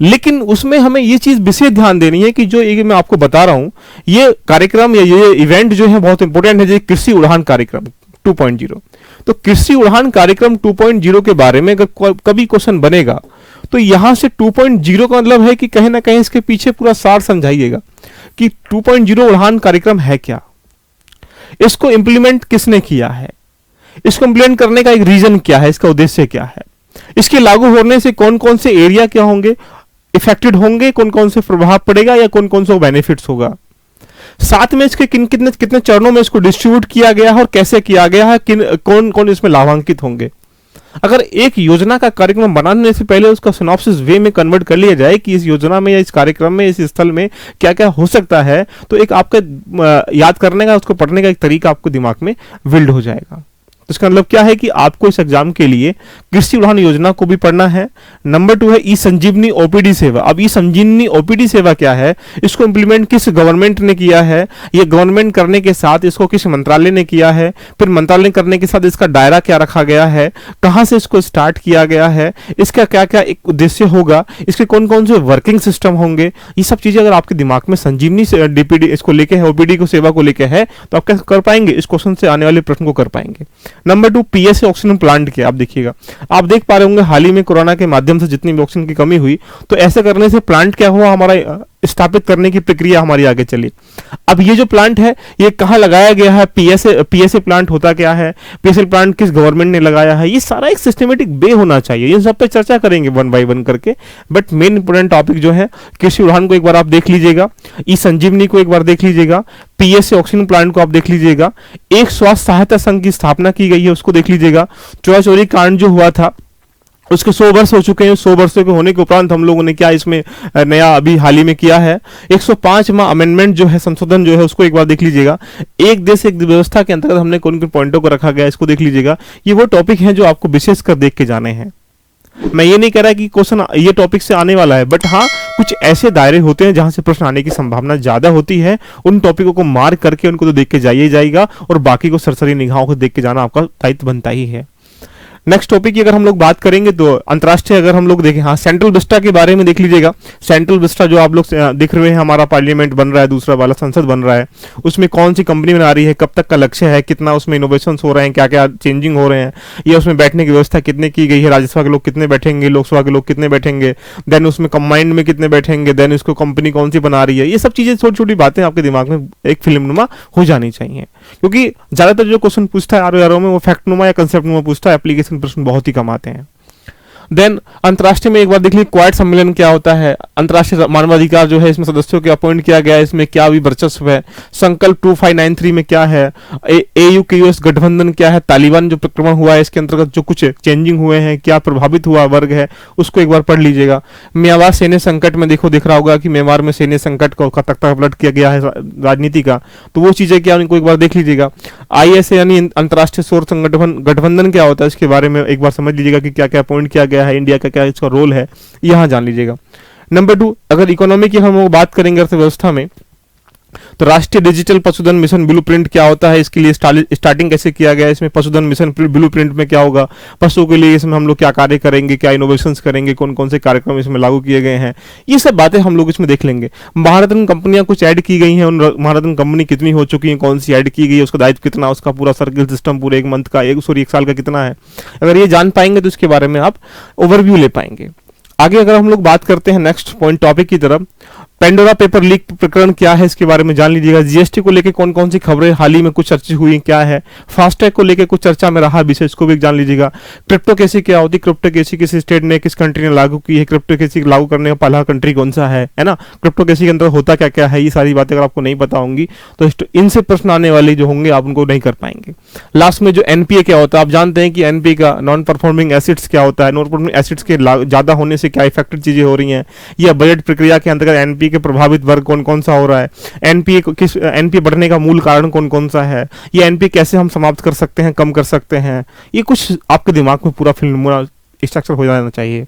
लेकिन उसमें हमें ये चीज विशेष ध्यान देनी है कि जो ये मैं आपको बता रहा हूं, ये कार्यक्रम या ये इवेंट जो है बहुत इंपॉर्टेंट है, जैसे कृषि उड़ान कार्यक्रम 2.0। तो कृषि उड़ान कार्यक्रम 2.0 के बारे में अगर कभी क्वेश्चन बनेगा तो यहां से 2.0 का मतलब है कि कहीं ना कहीं इसके पीछे पूरा सार समझाइएगा कि 2.0 उड़ान कार्यक्रम है क्या, इसको इंप्लीमेंट किसने किया है, इसको इंप्लीमेंट करने का एक रीजन क्या है, इसका उद्देश्य क्या है, इसके लागू होने से कौन कौन से एरिया क्या होंगे, इफेक्टेड होंगे, कौन कौन से प्रभाव पड़ेगा या कौन कौन से बेनिफिट्स होगा, साथ में इसके कितने कितने चरणों में इसको डिस्ट्रीब्यूट किया गया है और कैसे किया गया है, कौन कौन इसमें लाभान्वित होंगे। अगर एक योजना का कार्यक्रम बनाने से पहले उसका सिनॉप्सिस वे में कन्वर्ट कर लिया जाए कि इस योजना में या इस कार्यक्रम में इस स्थल में क्या क्या हो सकता है, तो एक आपका याद करने का, उसको पढ़ने का एक तरीका आपको दिमाग में बिल्ड हो जाएगा। तो इसका मतलब क्या है कि आपको इस एग्जाम के लिए कृषि उड़ान योजना को भी पढ़ना है। नंबर 2 है ई संजीवनी ओपीडी सेवा। अब ई संजीवनी ओपीडी सेवा क्या है, इसको इंप्लीमेंट किस गवर्नमेंट ने किया है, ये गवर्नमेंट करने के साथ इसको किस मंत्रालय ने किया है, फिर मंत्रालय करने के साथ इसका दायरा क्या रखा गया है, कहां से इसको स्टार्ट किया गया है, इसका क्या क्या एक उद्देश्य होगा, इसके कौन कौन से वर्किंग सिस्टम होंगे, ये सब चीजें अगर आपके दिमाग में संजीवनी से डीपीडी इसको लेके है, ओपीडी को सेवा को लेके है, तो आप कैसे कर पाएंगे, इस क्वेश्चन से आने वाले प्रश्न को कर पाएंगे। नंबर 2 पीएसए ऑक्सीजन प्लांट के आप देखिएगा, आप देख पा रहे होंगे हाल ही में कोरोना के माध्यम से जितनी भी ऑक्सीजन की कमी हुई, तो ऐसे करने से प्लांट क्या हुआ, हमारा स्थापित करने की प्रक्रिया हमारी आगे चली। अब ये जो प्लांट है ये कहाँ लगाया गया है, पीएसए प्लांट होता क्या है, पीएसए प्लांट किस गवर्नमेंट ने लगाया है, ये सारा एक सिस्टमेटिक वे होना चाहिए। इन सब पे चर्चा करेंगे 1 बाय 1 करके, बट मेन इंपोर्टेंट टॉपिक जो है कृषि उड़ान को एक बार आप देख लीजिएगा, ई संजीवनी को एक बार देख लीजिएगा, पीएसए ऑक्सीजन प्लांट को आप देख लीजिएगा, एक स्वास्थ्य सहायता संघ की स्थापना की गई है उसको देख लीजिएगा, चौरा चौरी कांड जो हुआ था उसके 100 वर्ष हो चुके हैं, 100 वर्षों के होने के उपरांत हम लोगों ने क्या इसमें नया अभी हाल ही में किया है, 105वां अमेंडमेंट जो है, संशोधन जो है, उसको एक बार देख लीजिएगा। एक देश एक व्यवस्था के अंतर्गत हमने कौन कौन पॉइंटों को रखा गया इसको देख लीजिएगा। ये वो टॉपिक हैं जो आपको विशेष कर देख के जाने हैं। मैं ये नहीं कह रहा कि क्वेश्चन ये टॉपिक से आने वाला है, बट हाँ कुछ ऐसे दायरे होते हैं जहां से प्रश्न आने की संभावना ज्यादा होती है, उन टॉपिकों को मार्क करके उनको तो देख के जाइए जाएगा, और बाकी को सरसरी निगाहों को देख के जाना आपका दायित्व बनता ही है। नेक्स्ट टॉपिक की अगर हम लोग बात करेंगे तो अंतर्राष्ट्रीय अगर हम लोग देखें, हाँ सेंट्रल विस्टा के बारे में देख लीजिएगा। सेंट्रल विस्टा जो आप लोग देख रहे हैं, हमारा पार्लियामेंट बन रहा है, दूसरा वाला संसद बन रहा है, उसमें कौन सी कंपनी बना रही है, कब तक का लक्ष्य है, कितना उसमें इनोवेशन हो रहे हैं, क्या क्या चेंजिंग हो रहे हैं, ये उसमें बैठने की व्यवस्था कितने की गई है, राज्यसभा के लोग कितने बैठेंगे, लोकसभा के लोग कितने बैठेंगे, देन उसमें कंबाइंड में कितने बैठेंगे, देन उसको कंपनी कौन सी बना रही है, ये सब चीजें छोटी छोटी बातें आपके दिमाग में एक फिल्मनुमा हो जानी चाहिए। क्योंकि ज्यादातर जो क्वेश्चन पूछता है आरओ में वो फैक्टनुमा या कंसेप्टनुमा पूछता है, एप्लीकेशन प्रश्न बहुत ही कम आते हैं। देन अंतर्राष्ट्रीय में एक बार देख लीजिए क्वाड सम्मेलन क्या होता है, अंतर्राष्ट्रीय मानवाधिकार जो है, इसमें सदस्यों के अपॉइंट किया गया है, इसमें क्या भी वर्चस्व है, संकल्प 2593 में क्या है, एयू के यूएस गठबंधन क्या है, तालिबान जो प्रक्रमण हुआ है इसके अंतर्गत जो कुछ चेंजिंग हुए हैं, क्या प्रभावित हुआ वर्ग है, उसको एक बार पढ़ लीजिएगा। म्यांमार सैन्य संकट में देखो दिख रहा होगा कि म्यांमार में सैन्य संकट का तख्ता पलट किया गया है राजनीति का, तो वो चीजें क्या उनको एक बार देख लीजिएगा। आईएसए यानी अंतर्राष्ट्रीय सौर संगठन गठबंधन क्या होता है, इसके बारे में एक बार समझ लीजिएगा कि क्या क्या अपॉइंट किया गया है, इंडिया का क्या इसका रोल है, यहां जान लीजिएगा। नंबर 2 अगर इकोनॉमी की हम बात करेंगे अर्थव्यवस्था में, तो राष्ट्रीय डिजिटल पशुधन मिशन ब्लूप्रिंट क्या होता है, इसके लिए स्टार्टिंग कैसे किया गया है, इसमें पशुधन मिशन ब्लूप्रिंट में क्या होगा, पशुओं के लिए इसमें हम लोग क्या कार्य करेंगे, क्या इनोवेशंस करेंगे, कौन कौन से कार्यक्रम इसमें लागू किए गए हैं, ये सब बातें हम लोग इसमें देख लेंगे। महारत्न कंपनियां कुछ ऐड की गई हैं, उन महारत्न कंपनी कितनी हो चुकी है, कौन सी ऐड की गई है, उसका दायित्व कितना, उसका पूरा सर्किल सिस्टम पूरे एक मंथ का एक साल का कितना है, अगर ये जान पाएंगे तो इसके बारे में आप ओवरव्यू ले पाएंगे। आगे अगर हम लोग बात करते हैं नेक्स्ट पॉइंट टॉपिक की तरफ, पेंडोरा पेपर लीक प्रकरण क्या है इसके बारे में जान लीजिएगा। जीएसटी को लेके कौन कौन सी खबरें हाल ही में कुछ चर्चा हुई क्या है, फास्टैग को लेके कुछ चर्चा में रहा विषय, इसको भी जान लीजिएगा। क्रिप्टोकेसी क्या होती है, क्रिप्टोकेसी किस स्टेट ने किस कंट्री ने लागू की है, क्रिप्टोकेसी लागू करने का पहला कंट्री कौन सा है ना, क्रिप्टोकेसी के अंदर होता क्या क्या है, ये सारी बातें अगर आपको नहीं पता होंगी तो इनसे प्रश्न आने वाले जो होंगे आप उनको नहीं कर पाएंगे। लास्ट में जो एनपीए क्या होता है, आप जानते हैं कि एनपीए का नॉन परफॉर्मिंग एसिड्स क्या होता है, नॉन परफॉर्मिंग एसिड्स के ज्यादा होने से क्या इफेक्टेड चीजें हो रही हैं, या बजट प्रक्रिया के अंतर्गत एनपीए के प्रभावित वर्ग कौन कौन सा हो रहा है, एनपीए बढ़ने का मूल कारण कौन कौन सा है, ये एनपीए कैसे हम समाप्त कर सकते हैं, कम कर सकते हैं, ये कुछ आपके दिमाग में पूरा फिल्म स्ट्रक्चर हो जाना चाहिए।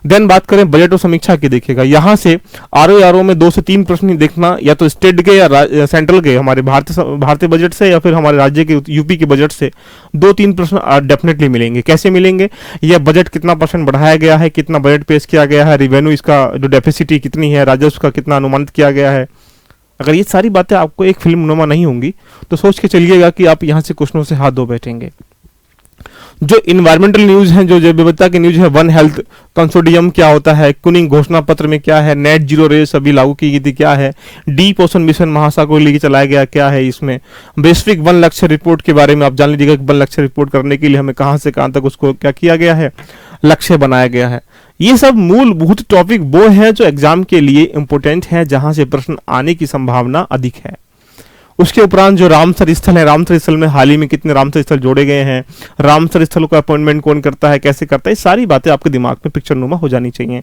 देन बात करें बजट और समीक्षा की, देखिएगा यहां से आरओ में 2 से 3 प्रश्न देखना, या तो स्टेट के या सेंट्रल के हमारे भारतीय बजट से, या फिर हमारे राज्य के यूपी के बजट से 2-3 प्रश्न डेफिनेटली मिलेंगे। कैसे मिलेंगे, यह बजट कितना % बढ़ाया गया है, कितना बजट पेश किया गया है, रिवेन्यू इसका जो डेफिसिटी कितनी है, राजस्व का कितना अनुमानित किया गया है। अगर ये सारी बातें आपको एक फिल्मनुमा नहीं होंगी तो सोच के चलिएगा कि आप यहां से क्वेश्चनों से हाथ धो बैठेंगे। जो इन्वायरमेंटल न्यूज है, जो जैव विविधता की न्यूज है, वन हेल्थ कंसोर्टियम क्या होता है, कुनिंग घोषणा पत्र में क्या है, नेट जीरो रेस अभी लागू की गई थी क्या है, डी पोषण मिशन महासा को लेकर चलाया गया क्या है, इसमें वैश्विक वन लक्ष्य रिपोर्ट के बारे में आप जान लीजिएगा कि वन लक्ष्य रिपोर्ट करने के लिए हमें कहां से कहां तक उसको क्या किया गया है, लक्ष्य बनाया गया है। ये सब मूलभूत टॉपिक वो हैं जो एग्जाम के लिए इंपॉर्टेंट हैं, जहां से प्रश्न आने की संभावना अधिक है। उसके उपरांत जो रामसर स्थल है, रामसर स्थल में हाल ही में कितने रामसर स्थल जोड़े गए हैं, रामसर स्थल का अपॉइंटमेंट कौन करता है, कैसे करता है, सारी बातें आपके दिमाग में पिक्चर नुमा हो जानी चाहिए।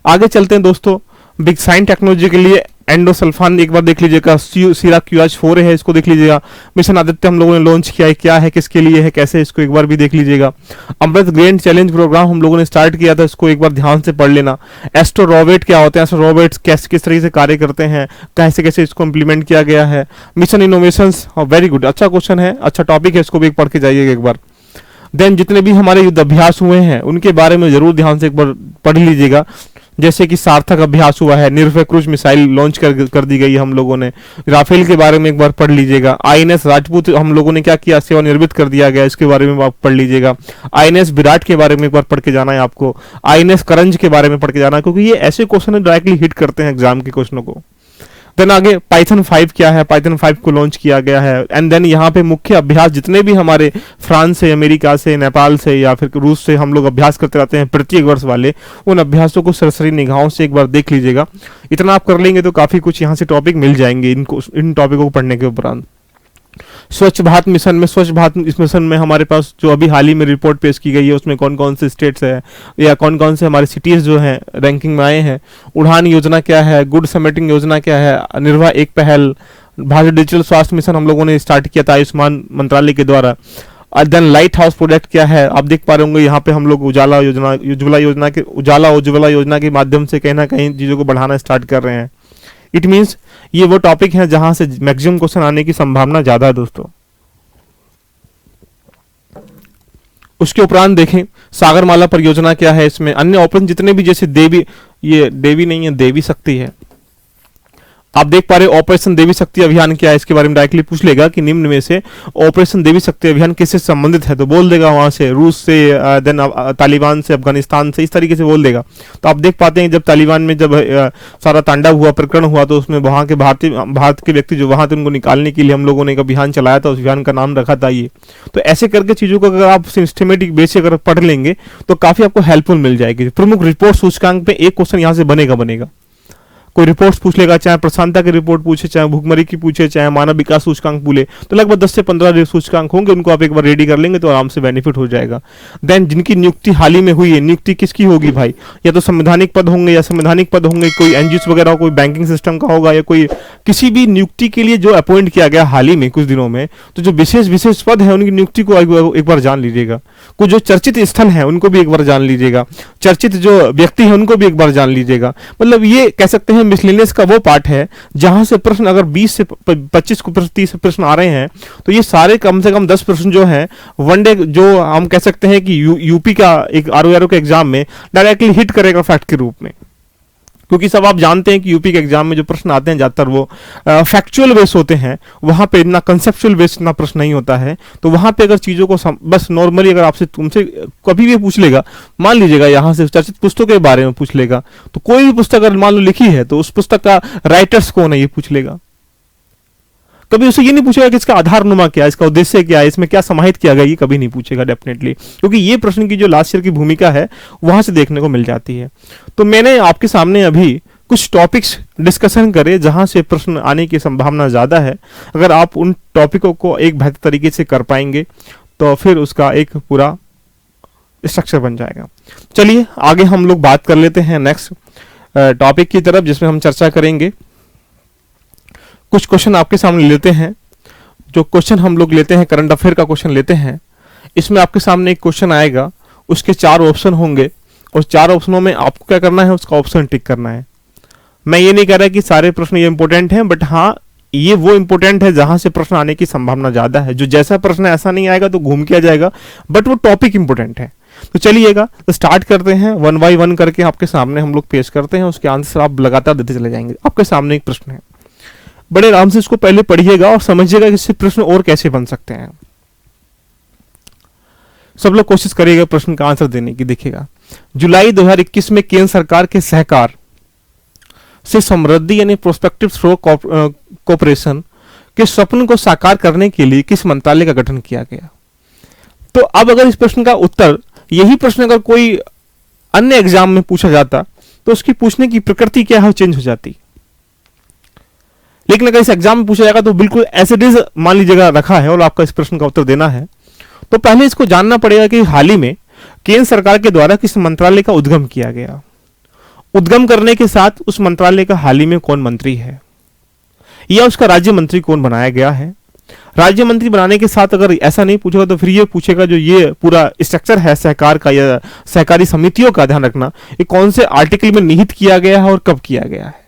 आगे चलते हैं दोस्तों, बिग साइन टेक्नोलॉजी के लिए एंडोसल्फान एक बार देख लीजिएगा, सीरा QH4 है, इसको देख लीजिएगा। मिशन आदित्य हम लोगों ने लॉन्च किया है, क्या है, किसके लिए है, कैसे, इसको एक बार भी देख लीजिएगा। अमृत ग्रेड चैलेंज प्रोग्राम हम लोगों ने स्टार्ट किया था, इसको एक बार ध्यान से पढ़ लेना। एस्ट्रो रॉबोट क्या होते हैं, एस्ट्रो रॉबोट्स कैसे किस तरीके से कार्य करते हैं, कैसे कैसे इसको इंप्लीमेंट किया गया है। मिशन इनोवेशंस, वेरी गुड, अच्छा क्वेश्चन है, अच्छा टॉपिक है, इसको भी पढ़ के जाइएगा एक बार। देन जितने भी हमारे युद्ध अभ्यास हुए हैं उनके बारे में जरूर ध्यान से एक बार पढ़ लीजिएगा। जैसे कि सार्थक अभ्यास हुआ है, निर्भय क्रूज मिसाइल लॉन्च कर दी गई है हम लोगों ने। राफेल के बारे में एक बार पढ़ लीजिएगा। INS राजपूत हम लोगों ने क्या किया, सेवानिवृत्त कर दिया गया, इसके बारे में आप पढ़ लीजिएगा। INS विराट के बारे में एक बार पढ़ के जाना है आपको। INS करंज के बारे में पढ़ के जाना है, क्योंकि ये ऐसे क्वेश्चन डायरेक्टली हिट करते हैं एग्जाम के क्वेश्चनों को। देन आगे पाइथन 5 क्या है, पाइथन 5 को लॉन्च किया गया है। एंड देन यहाँ पे मुख्य अभ्यास जितने भी हमारे फ्रांस से, अमेरिका से, नेपाल से या फिर रूस से हम लोग अभ्यास करते रहते हैं प्रत्येक वर्ष वाले, उन अभ्यासों को सरसरी निगाहों से एक बार देख लीजिएगा। इतना आप कर लेंगे तो काफी कुछ यहाँ से टॉपिक मिल जाएंगे इन टॉपिकों को पढ़ने के उपरांत। स्वच्छ भारत मिशन में, स्वच्छ भारत इस मिशन में हमारे पास जो अभी हाल ही में रिपोर्ट पेश की गई है, उसमें कौन कौन से स्टेट्स है या कौन कौन से हमारे सिटीज जो हैं रैंकिंग में आए हैं। उड़ान योजना क्या है, गुड समेटिंग योजना क्या है, निर्भया एक पहल, भारत डिजिटल स्वास्थ्य मिशन हम लोगों ने स्टार्ट किया था आयुष्मान मंत्रालय के द्वारा। देन लाइट हाउस प्रोजेक्ट क्या है, आप देख पा रहे होंगे यहाँ पे हम लोग उजाला उज्ज्वला योजना के माध्यम से कहीं ना कहीं चीजों को बढ़ाना स्टार्ट कर रहे हैं। इट मीन्स ये वो टॉपिक है जहां से मैक्सिमम क्वेश्चन आने की संभावना ज्यादा है दोस्तों। उसके उपरांत देखें सागरमाला परियोजना क्या है, इसमें अन्य ऑप्शन जितने भी, जैसे देवी नहीं है, देवी शक्ति है, आप देख पा रहे ऑपरेशन देवी शक्ति अभियान क्या है, इसके बारे में डायरेक्टली पूछ लेगा कि निम्न में से ऑपरेशन देवी शक्ति अभियान किससे संबंधित है, तो बोल देगा वहां से रूस से, देन तालिबान से, अफगानिस्तान से, इस तरीके से बोल देगा। तो आप देख पाते हैं जब तालिबान में जब सारा तांडव हुआ, प्रकरण हुआ, तो उसमें वहां के भारत के व्यक्ति जो वहां थे उनको निकालने के लिए हम लोगों ने एक अभियान चलाया था, उस अभियान का नाम रखा था ये। तो ऐसे करके चीजों को अगर आप सिस्टमेटिक बेस से अगर पढ़ लेंगे तो काफी आपको हेल्पफुल मिल जाएगी। प्रमुख रिपोर्ट सूचकांक पे एक क्वेश्चन यहाँ से बनेगा। कोई रिपोर्ट्स पूछ लेगा, चाहे प्रशांता की रिपोर्ट पूछे, चाहे भुखमरी की पूछे, चाहे मानव विकास सूचकांक पूछे, तो लगभग 10 से 15 सूचकांक होंगे, उनको आप एक बार रेडी कर लेंगे तो आराम से बेनिफिट हो जाएगा। देन जिनकी नियुक्ति हाल ही में हुई है, नियुक्ति किसकी होगी भाई, या तो संवैधानिक पद होंगे या संवैधानिक पद होंगे, कोई एनजीओ वगैरह, कोई बैंकिंग सिस्टम का होगा, या कोई किसी भी नियुक्ति के लिए जो अपॉइंट किया गया हाल ही में कुछ दिनों में, तो जो विशेष पद है उनकी नियुक्ति को एक बार जान लीजिएगा। कुछ जो चर्चित स्थल है उनको भी एक बार जान लीजिएगा, चर्चित जो व्यक्ति है उनको भी एक बार जान लीजिएगा। मतलब ये कह सकते हैं मिसलेनियस का वो पार्ट है जहां से प्रश्न अगर 20 से 25 को 30 प्रश्न आ रहे हैं, तो ये सारे कम से कम 10 प्रश्न जो हैं वनडे, जो हम कह सकते हैं कि यूपी का एक आरओ के एग्जाम में डायरेक्टली हिट करेगा फैक्ट के रूप में। क्योंकि सब आप जानते हैं कि यूपी के एग्जाम में जो प्रश्न आते हैं ज्यादातर वो फैक्चुअल बेस होते हैं, वहां पे इतना कंसेप्चुअल बेस इतना प्रश्न नहीं होता है। तो वहां पे अगर चीजों को बस नॉर्मली अगर आपसे तुमसे कभी भी पूछ लेगा, मान लीजिएगा यहाँ से चर्चित पुस्तकों के बारे में पूछ लेगा, तो कोई भी पुस्तक अगर मान लो लिखी है तो उस पुस्तक का राइटर्स कौन है ये पूछ लेगा। कभी उसे ये नहीं पूछेगा कि इसका आधार नुमा क्या है, इसका उद्देश्य क्या है, इसमें क्या समाहित किया गया, ये कभी नहीं पूछेगा डेफिनेटली, क्योंकि ये प्रश्न की जो लास्ट ईयर की भूमिका है वहां से देखने को मिल जाती है। तो मैंने आपके सामने अभी कुछ टॉपिक्स डिस्कशन करे जहां से प्रश्न आने की संभावना ज्यादा है। अगर आप उन टॉपिकों को एक बेहतर तरीके से कर पाएंगे तो फिर उसका एक पूरा स्ट्रक्चर बन जाएगा। चलिए आगे हम लोग बात कर लेते हैं नेक्स्ट टॉपिक की तरफ, जिसमें हम चर्चा करेंगे। कुछ क्वेश्चन आपके सामने लेते हैं। जो क्वेश्चन हम लोग लेते हैं करंट अफेयर का क्वेश्चन लेते हैं, इसमें आपके सामने एक क्वेश्चन आएगा, उसके 4 ऑप्शन होंगे और 4 ऑप्शनों में आपको क्या करना है, उसका ऑप्शन टिक करना है। मैं ये नहीं कह रहा कि सारे प्रश्न ये इंपॉर्टेंट हैं, बट हाँ ये वो इंपॉर्टेंट है जहां से प्रश्न आने की संभावना ज्यादा है। जो जैसा प्रश्न ऐसा नहीं आएगा तो घूम के आ जाएगा, बट वो टॉपिक इंपॉर्टेंट है। तो चलिएगा तो स्टार्ट करते हैं, 1 बाय 1 करके आपके सामने हम लोग पेश करते हैं, उसके आंसर आप लगातार देते चले जाएंगे। आपके सामने एक प्रश्न है, बड़े आराम से इसको पहले पढ़िएगा और समझिएगा कि इससे प्रश्न और कैसे बन सकते हैं। सब लोग कोशिश करिएगा प्रश्न का आंसर देने की। देखिएगा, जुलाई 2021 में केंद्र सरकार के सहकार से समृद्धि यानी प्रोस्पेक्टिव थ्रो कॉर्पोरेशन के स्वप्न को साकार करने के लिए किस मंत्रालय का गठन किया गया। तो अब अगर इस प्रश्न का उत्तर, यही प्रश्न अगर कोई अन्य एग्जाम में पूछा जाता तो उसकी पूछने की प्रकृति क्या है, चेंज हो जाती। लेकिन अगर इस एग्जाम में पूछा जाएगा तो बिल्कुल एज इट इज मान लीजिएगा रखा है और आपका इस प्रश्न का उत्तर देना है, तो पहले इसको जानना पड़ेगा कि हाल ही में केंद्र सरकार के द्वारा किस मंत्रालय का उद्गम किया गया। उद्गम करने के साथ उस मंत्रालय का हाल ही में कौन मंत्री है या उसका राज्य मंत्री कौन बनाया गया है। राज्य मंत्री बनाने के साथ अगर ऐसा नहीं पूछेगा तो फिर ये पूछेगा जो ये पूरा स्ट्रक्चर है सहकार का या सहकारी समितियों का, ध्यान रखना ये कौन से आर्टिकल में निहित किया गया है और कब किया गया है।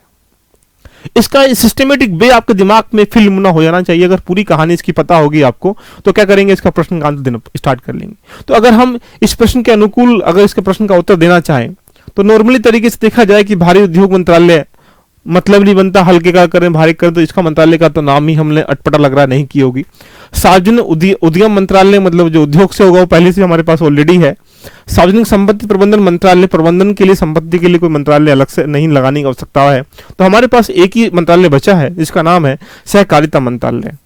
इसका सिस्टमेटिक वे आपके दिमाग में फिल्म ना हो जाना चाहिए। अगर पूरी कहानी इसकी पता होगी आपको तो क्या करेंगे, इसका प्रश्न का आंसर देना स्टार्ट कर लेंगे। तो अगर हम इस प्रश्न के अनुकूल अगर इसके प्रश्न का उत्तर देना चाहें तो नॉर्मली तरीके से देखा जाए कि भारी उद्योग मंत्रालय मतलब नहीं बनता, हल्के का करें भारी करें, तो इसका मंत्रालय का तो नाम ही हमने अटपटा लग रहा नहीं की होगी। सार्वजनिक उद्यम मंत्रालय मतलब जो उद्योग से होगा वो पहले से हमारे पास ऑलरेडी है। सार्वजनिक संपत्ति प्रबंधन मंत्रालय, प्रबंधन के लिए संपत्ति के लिए कोई मंत्रालय अलग से नहीं लगाने की आवश्यकता है, तो हमारे पास एक ही मंत्रालय बचा है जिसका नाम है सहकारिता मंत्रालय।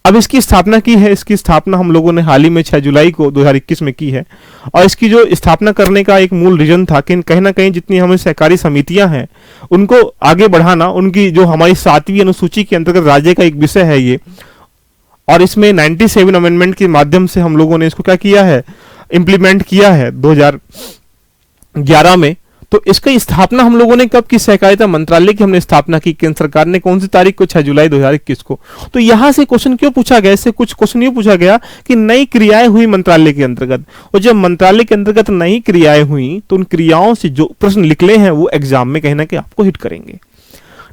अब इसकी स्थापना की है, इसकी स्थापना हम लोगों ने हाल ही में 6 जुलाई को 2021 में की है। और इसकी जो स्थापना करने का एक मूल रीजन था कि कहीं ना कहीं जितनी हमें सहकारी समितियां हैं उनको आगे बढ़ाना, उनकी जो हमारी 7वीं अनुसूची के अंतर्गत राज्य का एक विषय है ये। और इसमें 97 अमेंडमेंट के माध्यम से हम लोगों ने इसको क्या किया है, इम्प्लीमेंट किया है 2011 में। तो इसकी स्थापना हम लोगों ने कब की, सहकारिता मंत्रालय की हमने स्थापना की केंद्र सरकार ने, कौन सी तारीख को, 6 जुलाई 2021 को। तो यहां से क्वेश्चन क्यों पूछा गया, इससे कुछ क्वेश्चन ये पूछा गया कि नई क्रियाएं हुई मंत्रालय के अंतर्गत, और जब मंत्रालय के अंतर्गत नई क्रियाएं हुई तो उन क्रियाओं से जो प्रश्न निकले हैं वो एग्जाम में कहीं ना कहीं आपको हिट करेंगे।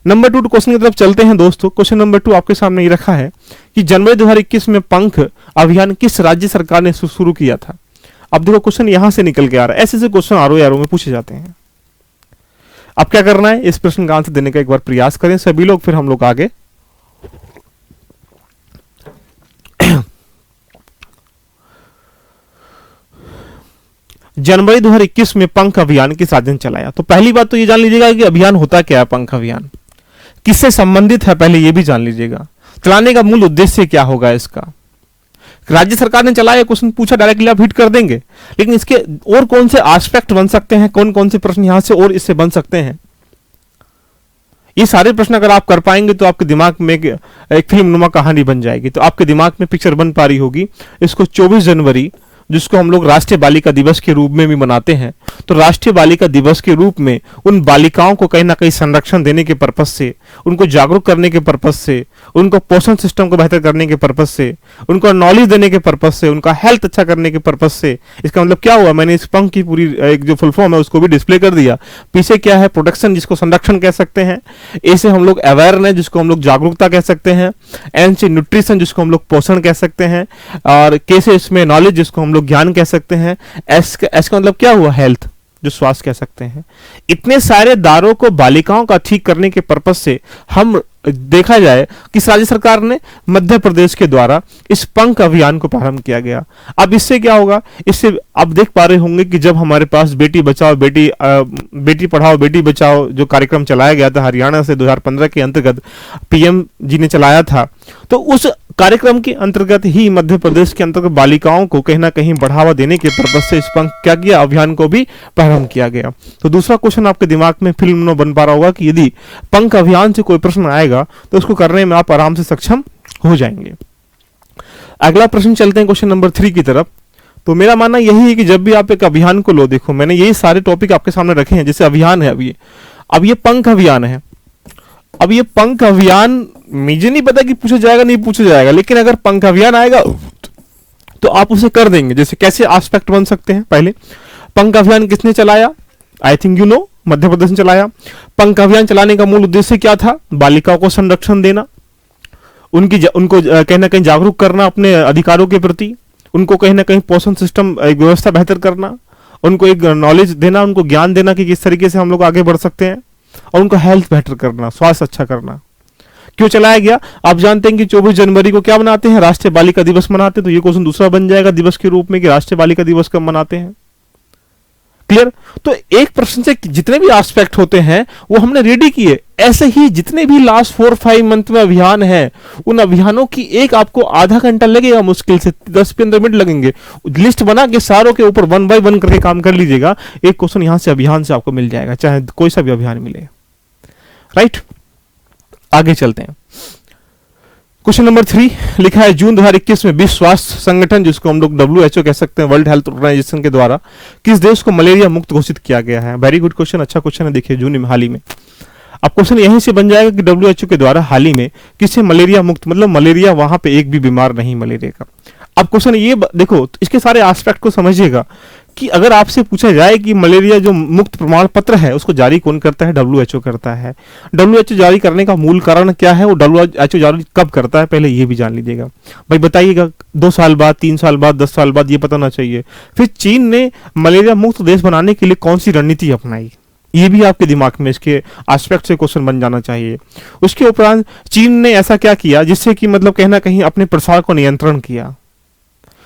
नंबर 2 क्वेश्चन की तरफ चलते हैं दोस्तों। क्वेश्चन नंबर 2 आपके सामने ये रखा है कि जनवरी 2021 में पंख अभियान किस राज्य सरकार ने शुरू किया था। अब देखो क्वेश्चन यहां से निकल के आ रहा है, ऐसे क्वेश्चन आरओ में पूछे जाते हैं। अब क्या करना है, इस प्रश्न का आंसर देने का एक बार प्रयास करें सभी लोग, फिर हम लोग आगे। जनवरी 2021 में पंख अभियान की साधन चलाया। तो पहली बात तो ये जान लीजिएगा कि अभियान होता क्या है, पंख अभियान किससे संबंधित है, पहले ये भी जान लीजिएगा। चलाने का मूल उद्देश्य क्या होगा इसका। राज्य सरकार ने चलाया, क्वेश्चन पूछा डायरेक्टली आप हिट कर देंगे, लेकिन इसके और कौन से एस्पेक्ट बन सकते हैं, कौन कौन से प्रश्न यहां से और इससे बन सकते हैं, ये सारे प्रश्न अगर आप कर पाएंगे तो आपके दिमाग में एक फिल्म नुमा कहानी बन जाएगी। तो आपके दिमाग में पिक्चर बन पा रही होगी। इसको 24 जनवरी जिसको हम लोग राष्ट्रीय बालिका दिवस के रूप में भी मनाते हैं, तो राष्ट्रीय बालिका दिवस के रूप में उन बालिकाओं को कहीं ना कहीं संरक्षण देने के पर्पज से, उनको जागरूक करने के पर्पज से, उनको पोषण सिस्टम को बेहतर करने के पर्पज से, उनको नॉलेज देने के पर्पज से, उनका हेल्थ अच्छा करने के पर्पज से। इसका मतलब क्या हुआ, मैंने इस पंख की पूरी एक जो फुल फॉर्म है उसको भी डिस्प्ले कर दिया। पीछे क्या है, प्रोटेक्शन जिसको संरक्षण कह सकते हैं, ए से हम लोग अवेयरनेस जिसको हम लोग जागरूकता कह सकते हैं, एन से न्यूट्रिशन जिसको हम लोग पोषण कह सकते हैं, और के से इसमें नॉलेज जिसको हम लोग ज्ञान कह सकते हैं, एस का मतलब क्या हुआ, हेल्थ जो स्वास्थ्य कह सकते हैं। इतने सारे दारों को बालिकाओं का ठीक करने के पर्पज से हम देखा जाए कि राज्य सरकार ने मध्य प्रदेश के द्वारा इस पंख अभियान को प्रारंभ किया गया। अब इससे क्या होगा, इससे आप देख पा रहे होंगे कि जब हमारे पास बेटी बचाओ बेटी पढ़ाओ बेटी बचाओ जो कार्यक्रम चलाया गया था हरियाणा से 2015 के अंतर्गत पीएम जी ने चलाया था, तो उस कार्यक्रम के अंतर्गत ही मध्य प्रदेश के अंतर्गत बालिकाओं को कहीं ना कहीं बढ़ावा देने के पर्पज से इस पंख क्या किया, अभियान को भी प्रारंभ किया गया। तो दूसरा क्वेश्चन आपके दिमाग में फिल्म न बन पा रहा होगा कि यदि पंख अभियान से कोई प्रश्न आएगा तो उसको करने में आप आराम से सक्षम हो जाएंगे। अगला प्रश्न चलते हैं क्वेश्चन नंबर 3 की तरफ। तो मेरा मानना यही है कि जब भी आप एक अभियान को लो, देखो मैंने यही सारे टॉपिक आपके सामने रखे हैं, जैसे अभियान है अब ये पंख अभियान है। अब ये पंख अभियान मुझे नहीं पता कि पूछा जाएगा नहीं पूछा जाएगा, लेकिन अगर पंख अभियान आएगा तो आप उसे कर देंगे। जैसे कैसे एस्पेक्ट बन सकते हैं, पहले पंख अभियान किसने चलाया, I think you know, Madhya Pradesh ने चलाया। पंख अभियान चलाने का मूल उद्देश्य क्या था, बालिकाओं को संरक्षण देना, उनको कहीं ना कहीं जागरूक करना अपने अधिकारों के प्रति, उनको कहीं ना कहीं पोषण सिस्टम व्यवस्था बेहतर करना, उनको एक नॉलेज देना, उनको ज्ञान देना कि किस तरीके से हम लोग आगे बढ़ सकते हैं, और उनको हेल्थ बेहतर करना, स्वास्थ्य अच्छा करना। क्यों चलाया गया, आप जानते हैं कि 24 जनवरी को क्या मनाते हैं, राष्ट्रीय बालिका दिवस मनाते हैं। तो ये क्वेश्चन दूसरा बन जाएगा दिवस के रूप में कि राष्ट्रीय बालिका दिवस कब मनाते हैं। क्लियर? तो एक प्रश्न से जितने भी एस्पेक्ट होते हैं वो हमने रेडी किए। ऐसे ही जितने भी लास्ट 4-5 मंथ में अभियान है, उन अभियानों की एक आपको आधा घंटा लगेगा, मुश्किल से 10-15 मिनट लगेंगे। लिस्ट बना के सारों के ऊपर 1 बाय 1 करके काम कर लीजिएगा, एक क्वेश्चन यहां से अभियान से आपको मिल जाएगा, चाहे कोई सा भी अभियान मिले। राइट, आगे चलते हैं। क्वेश्चन नंबर 3 लिखा है, जून 2021 में विश्व स्वास्थ्य संगठन, जिसको हम लोग WHO कह सकते हैं, वर्ल्ड हेल्थ ऑर्गेनाइजेशन के द्वारा किस देश को मलेरिया मुक्त घोषित किया गया है? वेरी गुड क्वेश्चन, अच्छा क्वेश्चन है। देखिए जून में, हाल ही में, अब क्वेश्चन यहीं से बन जाएगा कि WHO के द्वारा हाल ही में किसे मलेरिया मुक्त, मतलब मलेरिया वहां पे एक भी बीमार नहीं मलेरिया का। अब क्वेश्चन ये देखो, इसके सारे एस्पेक्ट को समझिएगा कि अगर आपसे पूछा जाए कि मलेरिया जो मुक्त प्रमाण पत्र है उसको जारी कौन करता है? WHO करता है। WHO जारी करने का मूल कारण क्या है? वो WHO जारी कब करता है, पहले ये भी जान लीजिएगा। भाई बताइएगा, 2 साल बाद, 3 साल बाद, 10 साल बाद, ये पता होना चाहिए। फिर चीन ने मलेरिया मुक्त देश बनाने के लिए कौन सी रणनीति अपनाई, ये भी आपके दिमाग में इसके एस्पेक्ट से क्वेश्चन बन जाना चाहिए। उसके उपरांत चीन ने ऐसा क्या किया जिससे कि मतलब कहीं ना कहीं अपने प्रसार को नियंत्रण किया।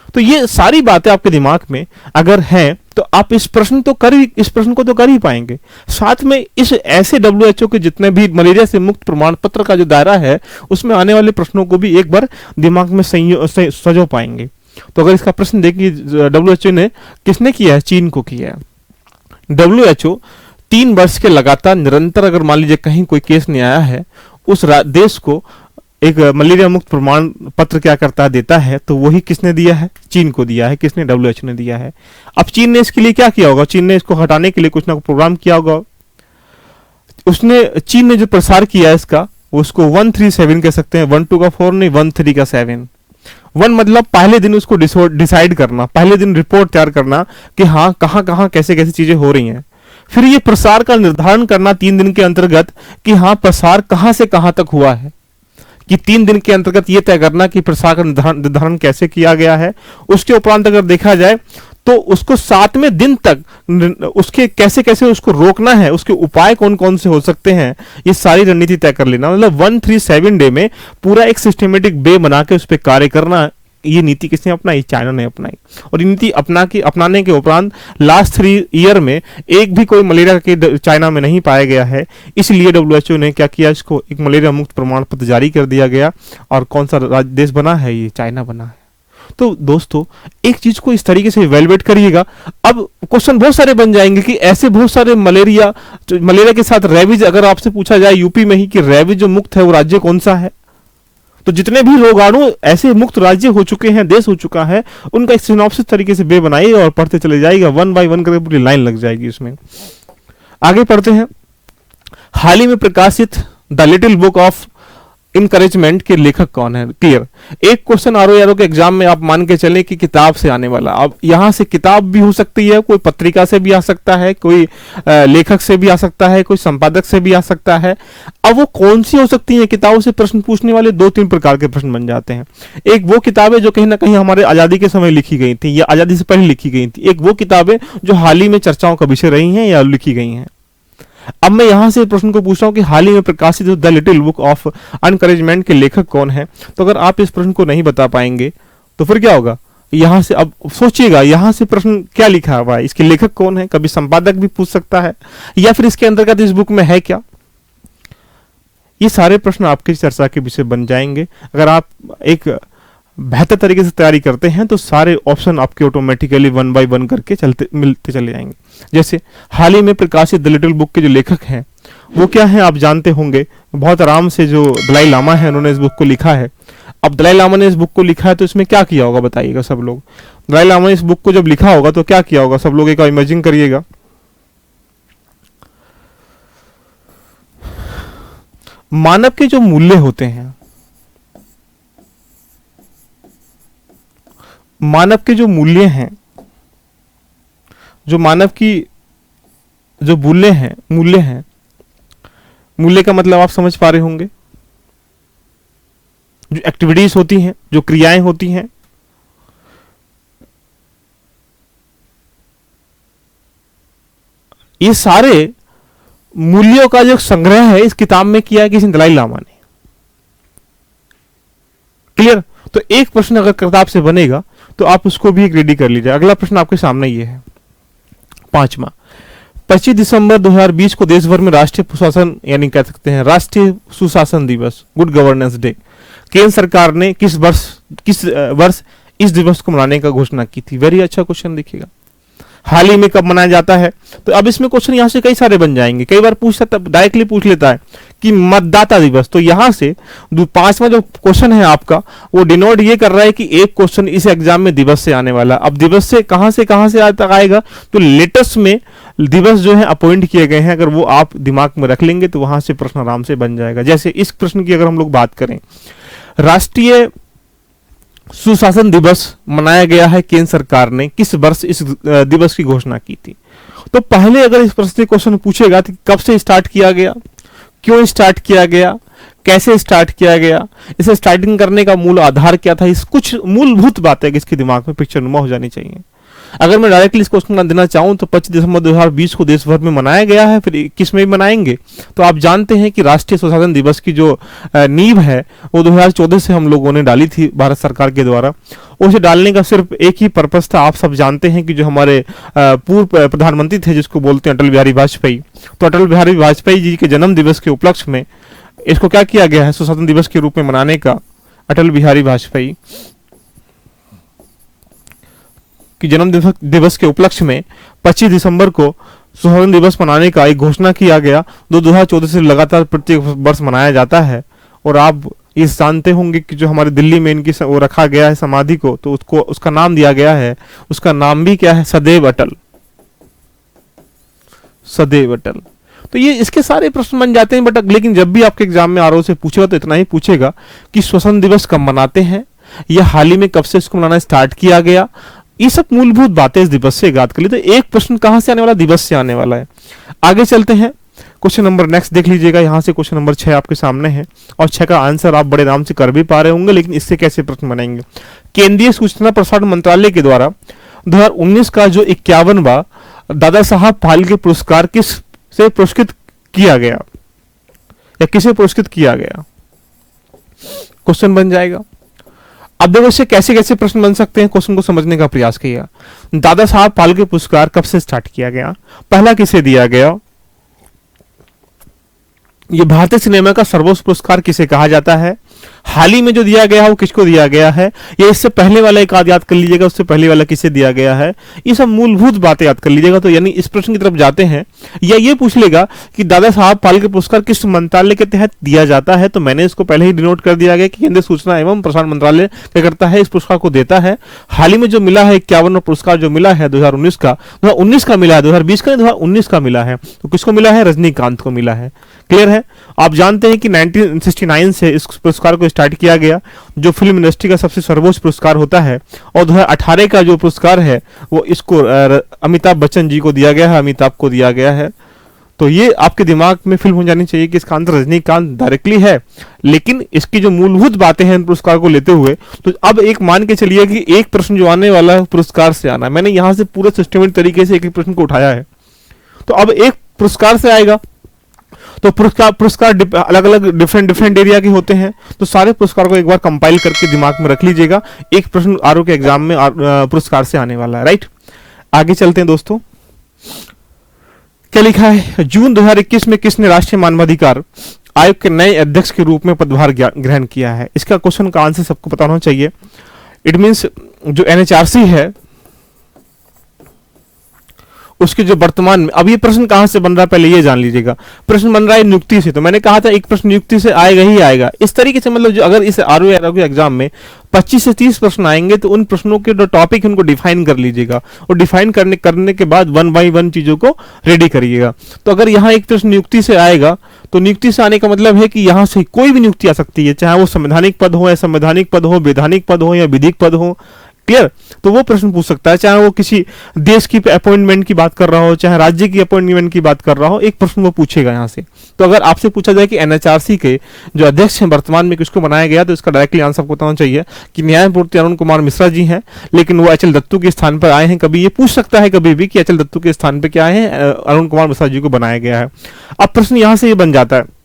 तो ये सारी बातें आपके दिमाग में अगर हैं तो आप इस प्रश्न को तो कर ही पाएंगे। साथ में इस ऐसे WHO के जितने भी मलेरिया से मुक्त प्रमाण पत्र का जो दायरा है उसमें आने वाले प्रश्नों को भी एक बार दिमाग में सजो पाएंगे। तो अगर इसका प्रश्न देखिए, WHO ने किसने किया है? चीन को किया है। WHO 3 वर्ष के लगातार निरंतर, अगर मान लीजिए कहीं कोई केस नहीं आया है, उस देश को एक मलेरिया मुक्त प्रमाण पत्र क्या करता है, देता है। तो वही किसने दिया है? चीन को दिया है। किसने? WHO ने दिया है। अब चीन ने इसके लिए क्या किया होगा? चीन ने इसको हटाने के लिए कुछ ना कुछ प्रोग्राम किया होगा। चीन ने जो प्रसार किया है इसका, उसको 137 कह सकते हैं। 1 2 का 4 नहीं, 1 3 का 7। 1 मतलब पहले दिन उसको डिसाइड करना, पहले दिन रिपोर्ट तैयार करना कि हाँ कहाँ कहाँ कैसे कैसे चीजें हो रही हैं। फिर ये प्रसार का निर्धारण करना 3 दिन के अंतर्गत कि हाँ प्रसार कहां से कहां तक हुआ है, कि 3 दिन के अंतर्गत ये तय करना कि प्रसार का निर्धारण कैसे किया गया है। उसके उपरांत अगर देखा जाए तो उसको 7वें दिन तक उसके कैसे कैसे उसको रोकना है, उसके उपाय कौन कौन से हो सकते हैं, ये सारी रणनीति तय कर लेना। मतलब 137 डे में पूरा एक सिस्टमेटिक वे बना के उस पर कार्य करना, ये नीति किसने अपनाई? चाइना ने अपनाई। और ये नीति अपनाने के उपरांत लास्ट 3 ईयर में एक भी कोई मलेरिया के चाइना में नहीं पाया गया है। इसलिए WHO ने क्या किया, इसको एक मलेरिया मुक्त प्रमाण पत्र जारी कर दिया गया। और कौन सा देश बना है? ये चाइना बना है। तो दोस्तों एक चीज को इस तरीके से इवैल्यूएट करिएगा। अब क्वेश्चन बहुत सारे बन जाएंगे कि ऐसे बहुत सारे मलेरिया के साथ रेबीज, अगर आपसे पूछा जाए यूपी में ही कि रेबीज जो मुक्त है वो राज्य कौन सा है, तो जितने भी रोगाणु ऐसे मुक्त राज्य हो चुके हैं, देश हो चुका है, उनका एक सिनॉप्सिस तरीके से बे बनाइए और पढ़ते चले जाइएगा। 1 बाय 1 करके पूरी लाइन लग जाएगी इसमें। आगे पढ़ते हैं। हाल ही में प्रकाशित the little book of encouragement के लेखक कौन है? क्लियर, एक क्वेश्चन RO के एग्जाम में आप मान के चले कि किताब से आने वाला। अब यहां से किताब भी हो सकती है, कोई पत्रिका से भी आ सकता है, कोई लेखक से भी आ सकता है, कोई संपादक से भी आ सकता है। अब वो कौन सी हो सकती है? किताबों से प्रश्न पूछने वाले 2-3 प्रकार के प्रश्न बन जाते हैं। एक वो किताबें जो कहीं ना कहीं हमारे आजादी के समय लिखी गई थी या आजादी से पहले लिखी गई थी। एक वो किताबें जो हाल ही में चर्चाओं का विषय रही हैं या लिखी गई हैं। अब मैं यहां से प्रश्न को पूछ रहा हूं कि हाल ही में प्रकाशित the little book of encouragement के लेखक कौन है? तो अगर आप इस प्रश्न को नहीं बता पाएंगे तो फिर क्या होगा? यहां से अब सोचिएगा, यहां से प्रश्न क्या लिखा हुआ है, इसके लेखक कौन है? कभी संपादक भी पूछ सकता है, या फिर इसके अंतर्गत इस बुक में है क्या? ये सारे प्रश्न आपकी चर्चा के विषय बन जाएंगे। अगर आप एक बेहतर तरीके से तैयारी करते हैं तो सारे ऑप्शन आपके ऑटोमेटिकली 1 बाय 1 करके मिलते चले जाएंगे। जैसे हाल ही में प्रकाशित द लिटिल बुक के जो लेखक हैं वो क्या है आप जानते होंगे, बहुत आराम से। जो दलाई लामा है उन्होंने इस बुक को लिखा है। अब दलाई लामा ने इस बुक को लिखा है तो इसमें क्या किया होगा बताइएगा सब लोग। दलाई लामा ने इस बुक को जब लिखा होगा तो क्या किया होगा, सब लोग एक इमेजिन करिएगा। मानव के जो मूल्य होते हैं, मानव के जो मूल्य हैं, जो मानव की जो मूल्य हैं, मूल्य का मतलब आप समझ पा रहे होंगे। जो एक्टिविटीज होती हैं, जो क्रियाएं होती हैं, ये सारे मूल्यों का जो संग्रह है इस किताब में किया है किसी दलाई लामा ने। क्लियर? तो एक प्रश्न अगर किताब से बनेगा तो आप उसको भी रेडी कर लीजिए। अगला प्रश्न आपके सामने ये है, 5वां। 25 दिसंबर 2020 को देश भर में राष्ट्रीय सुशासन यानी कह सकते हैं राष्ट्रीय सुशासन दिवस, गुड गवर्नेंस डे, केंद्र सरकार ने किस वर्ष इस दिवस को मनाने का घोषणा की थी? वेरी अच्छा क्वेश्चन देखिएगा। हाल ही में कब मनाया जाता है? तो अब इसमें क्वेश्चन यहां से कई सारे बन जाएंगे। कई बार पूछता डायरेक्टली पूछ लेता है कि मतदाता दिवस, तो यहां से पांचवा जो क्वेश्चन है आपका वो डिनोट ये कर रहा है कि एक क्वेश्चन इस एग्जाम में दिवस से आने वाला। अब दिवस से कहां से आज तक आएगा? तो लेटेस्ट में दिवस जो है अपॉइंट किए गए हैं, अगर वो आप दिमाग में रख लेंगे तो वहां से प्रश्न आराम से बन जाएगा। जैसे इस प्रश्न की अगर हम लोग बात करें, राष्ट्रीय सुशासन दिवस मनाया गया है केंद्र सरकार ने किस वर्ष इस दिवस की घोषणा की थी? तो पहले अगर इस प्रश्न क्वेश्चन पूछेगा तो कब से स्टार्ट किया गया, क्यों स्टार्ट किया गया, कैसे स्टार्ट किया गया, इसे स्टार्टिंग करने का मूल आधार क्या था, इस कुछ मूलभूत बातें इसके दिमाग में पिक्चर नुमा हो जानी चाहिए। अगर मैं डायरेक्टली इस क्वेश्चन का देना चाहूं तो 25 दिसंबर 2020 को देश भर में मनाया गया है, फिर 21 में मनाएंगे। तो आप जानते हैं कि राष्ट्रीय सुशासन दिवस की जो नींव है वो 2014 से हम लोगों ने डाली थी भारत सरकार के द्वारा। उसे डालने का सिर्फ एक ही पर्पस था। आप सब जानते हैं कि जो हमारे पूर्व प्रधानमंत्री थे जिसको बोलते हैं अटल बिहारी वाजपेयी, तो अटल बिहारी वाजपेयी जी के जन्म दिवस के उपलक्ष्य में इसको क्या किया गया है, सुशासन दिवस के रूप में मनाने का। अटल बिहारी वाजपेयी कि जन्म दिवस के उपलक्ष्य में 25 दिसंबर को सुशासन दिवस मनाने का एक घोषणा किया गया, 2014 से लगातार प्रत्येक वर्ष मनाया जाता है। और आप ये जानते होंगे कि जो हमारे दिल्ली में इनकी वो रखा गया है समाधि को, तो उसको उसका नाम दिया गया है, उसका नाम भी क्या है, सदैव अटल, सदैव अटल। तो ये इसके सारे प्रश्न बन जाते हैं। बट लेकिन जब भी आपके एग्जाम में आरओ से पूछेगा तो इतना ही पूछेगा कि सुशासन दिवस कब मनाते हैं, या हाल ही में कब से इसको मनाना स्टार्ट किया गया। ये सब मूलभूत बातें इस दिवस से याद कर ली। तो एक प्रश्न कहां से आने वाला, दिवस से आने वाला है। आगे चलते हैं, क्वेश्चन नंबर नेक्स्ट देख लीजिएगा। यहां से क्वेश्चन नंबर 6 आपके सामने है और 6 का आंसर आप बड़े आराम से कर भी पा रहे होंगे, लेकिन इससे कैसे प्रश्न बनाएंगे। केंद्रीय सूचना प्रसारण मंत्रालय के द्वारा 2019 का जो 51वां दादा साहब फाल्के पुरस्कार किस से पुरस्कृत किया गया, या किसे पुरस्कृत किया गया, क्वेश्चन बन जाएगा। अब देखो इससे कैसे कैसे प्रश्न बन सकते हैं, क्वेश्चन को समझने का प्रयास किया। दादा साहब फाल्के पुरस्कार कब से स्टार्ट किया गया, पहला किसे दिया गया, ये भारतीय सिनेमा का सर्वोच्च पुरस्कार किसे कहा जाता है, हाल ही में जो दिया गया है वो किसको दिया गया है, या इससे पहले वाला एक आध याद कर लीजिएगा, उससे पहले वाला किसे दिया गया है। ये सब मूलभूत बातें याद कर लीजिएगा। तो यानी इस प्रश्न की तरफ जाते हैं, या ये पूछ लेगा कि दादा साहब फाल्के पुरस्कार किस मंत्रालय के तहत दिया जाता है, तो मैंने इसको पहले ही डिनोट कर दिया गया कि केंद्रीय सूचना एवं प्रसारण मंत्रालय क्या करता है, इस पुरस्कार को देता है। हाल ही में जो मिला है 51वां पुरस्कार जो मिला है 2019 का मिला है, 2020 का 2019 का मिला है। तो किसको मिला है, रजनीकांत को मिला है। क्लियर है। आप जानते हैं कि 1969 से इस पुरस्कार को स्टार्ट किया गया, जो फिल्म इंडस्ट्री का सबसे सर्वोच्च पुरस्कार होता है। और 2018 का जो पुरस्कार है वो इसको अमिताभ बच्चन जी को दिया गया है, अमिताभ को दिया गया है। तो ये आपके दिमाग में फिल्म हो जानी चाहिए कि इसका आंसर रजनीकांत डायरेक्टली है। लेकिन इसकी जो मूलभूत बातें हैं पुरस्कार को लेते हुए, तो अब एक मान के चलिए कि एक प्रश्न जो आने वाला है पुरस्कार से आना, मैंने यहां से पूरे सिस्टमेटिक तरीके से एक एक प्रश्न को उठाया है। तो अब एक पुरस्कार से आएगा, तो पुरस्कार अलग अलग डिफरेंट एरिया के होते हैं। तो सारे पुरस्कार को एक बार कंपाइल करके दिमाग में रख लीजिएगा। एक प्रश्न आरओ के एग्जाम में पुरस्कार से आने वाला है। राइट, आगे चलते हैं दोस्तों। क्या लिखा है, जून 2021 में किसने राष्ट्रीय मानवाधिकार आयोग के नए अध्यक्ष के रूप में पदभार ग्रहण किया है। इसका क्वेश्चन का आंसर सबको पता होना चाहिए। इट मीन्स जो एनएचआरसी है उसके जो वर्तमान में, अब ये प्रश्न कहां से बन रहा है पहले ये जान लीजिएगा। प्रश्न बन रहा है नियुक्ति से। तो मैंने कहा था एक प्रश्न नियुक्ति से आएगा ही आएगा। इस तरीके से मतलब जो अगर इस आरओ के एग्जाम में 25 से 30 प्रश्न आएंगे तो उन प्रश्नों के जो टॉपिक है उनको डिफाइन कर लीजिएगा, और डिफाइन करने के बाद 1 बाय 1 चीजों को रेडी करिएगा। तो अगर यहाँ एक प्रश्न नियुक्ति से आएगा तो नियुक्ति से आने का मतलब है कि यहाँ से कोई भी नियुक्ति आ सकती है, चाहे वो संवैधानिक पद हो, या संवैधानिक पद हो, वैधानिक पद हो, या विधिक पद हो। क्लियर। तो वो प्रश्न पूछ सकता है, चाहे वो किसी देश की अपॉइंटमेंट की बात कर रहा हो, चाहे राज्य की अपॉइंटमेंट की बात कर रहा हो, एक प्रश्न वो पूछेगा यहाँ से। तो अगर आपसे पूछा जाए कि एनएचआरसी के जो अध्यक्ष हैं वर्तमान में किसको बनाया गया, तो इसका डायरेक्टली आंसर आपको बताना चाहिए कि न्यायमूर्ति अरुण कुमार मिश्रा जी हैं, लेकिन वो एचएल दत्तू के स्थान पर आए हैं। कभी ये पूछ सकता है कभी भी कि एचएल दत्तू के स्थान पर क्या है, अरुण कुमार मिश्रा जी को बनाया गया है। अब प्रश्न यहाँ से ये बन जाता है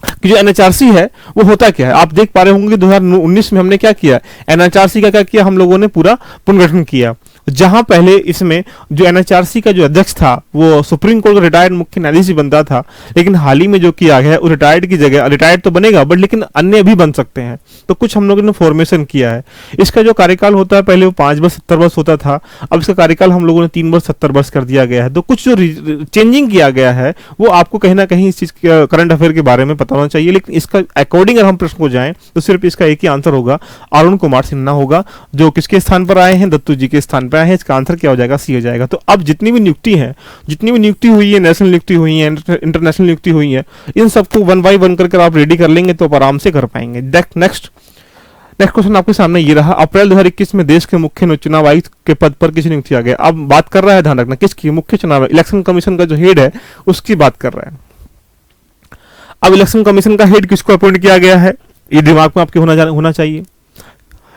कि जो एनएचआरसी है वो होता क्या है। आप देख पा रहे होंगे 2019 में हमने क्या किया, एनएचआरसी का क्या किया, हम लोगों ने पूरा पुनर्गठन किया। जहां पहले इसमें जो एनएचआरसी का जो अध्यक्ष था वो सुप्रीम कोर्ट का रिटायर्ड मुख्य न्यायाधीश बनता था, लेकिन हाल ही में जो किया गया है वो रिटायर्ड की जगह, रिटायर्ड तो बनेगा बट लेकिन अन्य भी बन सकते हैं। तो कुछ हम लोगों ने फॉर्मेशन किया है। इसका जो कार्यकाल होता है पहले वो 5 वर्ष 70 वर्ष होता था, अब इसका कार्यकाल हम लोगों ने 3 वर्ष 70 वर्ष कर दिया गया है। तो कुछ जो चेंजिंग किया गया है वो आपको कहीं ना कहीं इस चीज करंट अफेयर के बारे में पता होना चाहिए। लेकिन इसका अकॉर्डिंग अगर हम प्रश्न को जाएं तो सिर्फ इसका एक ही आंसर होगा, अरुण कुमार सिन्हा होगा, जो किसके स्थान पर आए हैं, दत्तू जी के स्थान पर आए हैं। इसका आंसर क्या हो जाएगा, सी हो जाएगा। तो अब जितनी भी नियुक्ति है, जितनी भी नियुक्ति हुई है, नेशनल नियुक्ति हुई है, इंटरनेशनल नियुक्ति हुई है, इन सबको 1 बाय 1 करके आप रेडी कर लेंगे तो आप आराम से कर पाएंगे। नेक्स्ट क्वेश्चन आपके सामने ये रहा, अप्रैल 2021 में देश के मुख्य चुनाव आयुक्त के पद पर किसे नियुक्त किया गया। अब बात कर रहा है, ध्यान रखना, किसकी, मुख्य चुनाव इलेक्शन कमीशन का जो हेड है उसकी बात कर रहा है। अब इलेक्शन कमीशन का हेड किसको अपॉइंट किया गया है, ये दिमाग में आपके होना चाहिए।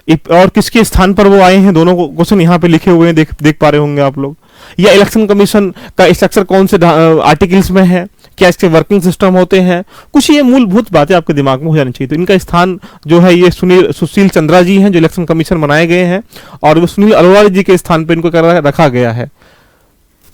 और किसके स्थान पर वो आए हैं, दोनों क्वेश्चन यहाँ पे लिखे हुए हैं, देख पा रहे होंगे आप लोग। या इलेक्शन कमीशन का स्ट्रक्चर कौन से आर्टिकल्स में है, क्या इसके वर्किंग सिस्टम होते हैं, कुछ ये मूलभूत बातें आपके दिमाग में हो जानी चाहिए। तो इनका स्थान जो है ये सुशील चंद्रा जी हैं जो इलेक्शन कमीशन बनाए गए हैं, और वो सुनील अरोड़ा जी के स्थान पर इनको रखा गया है।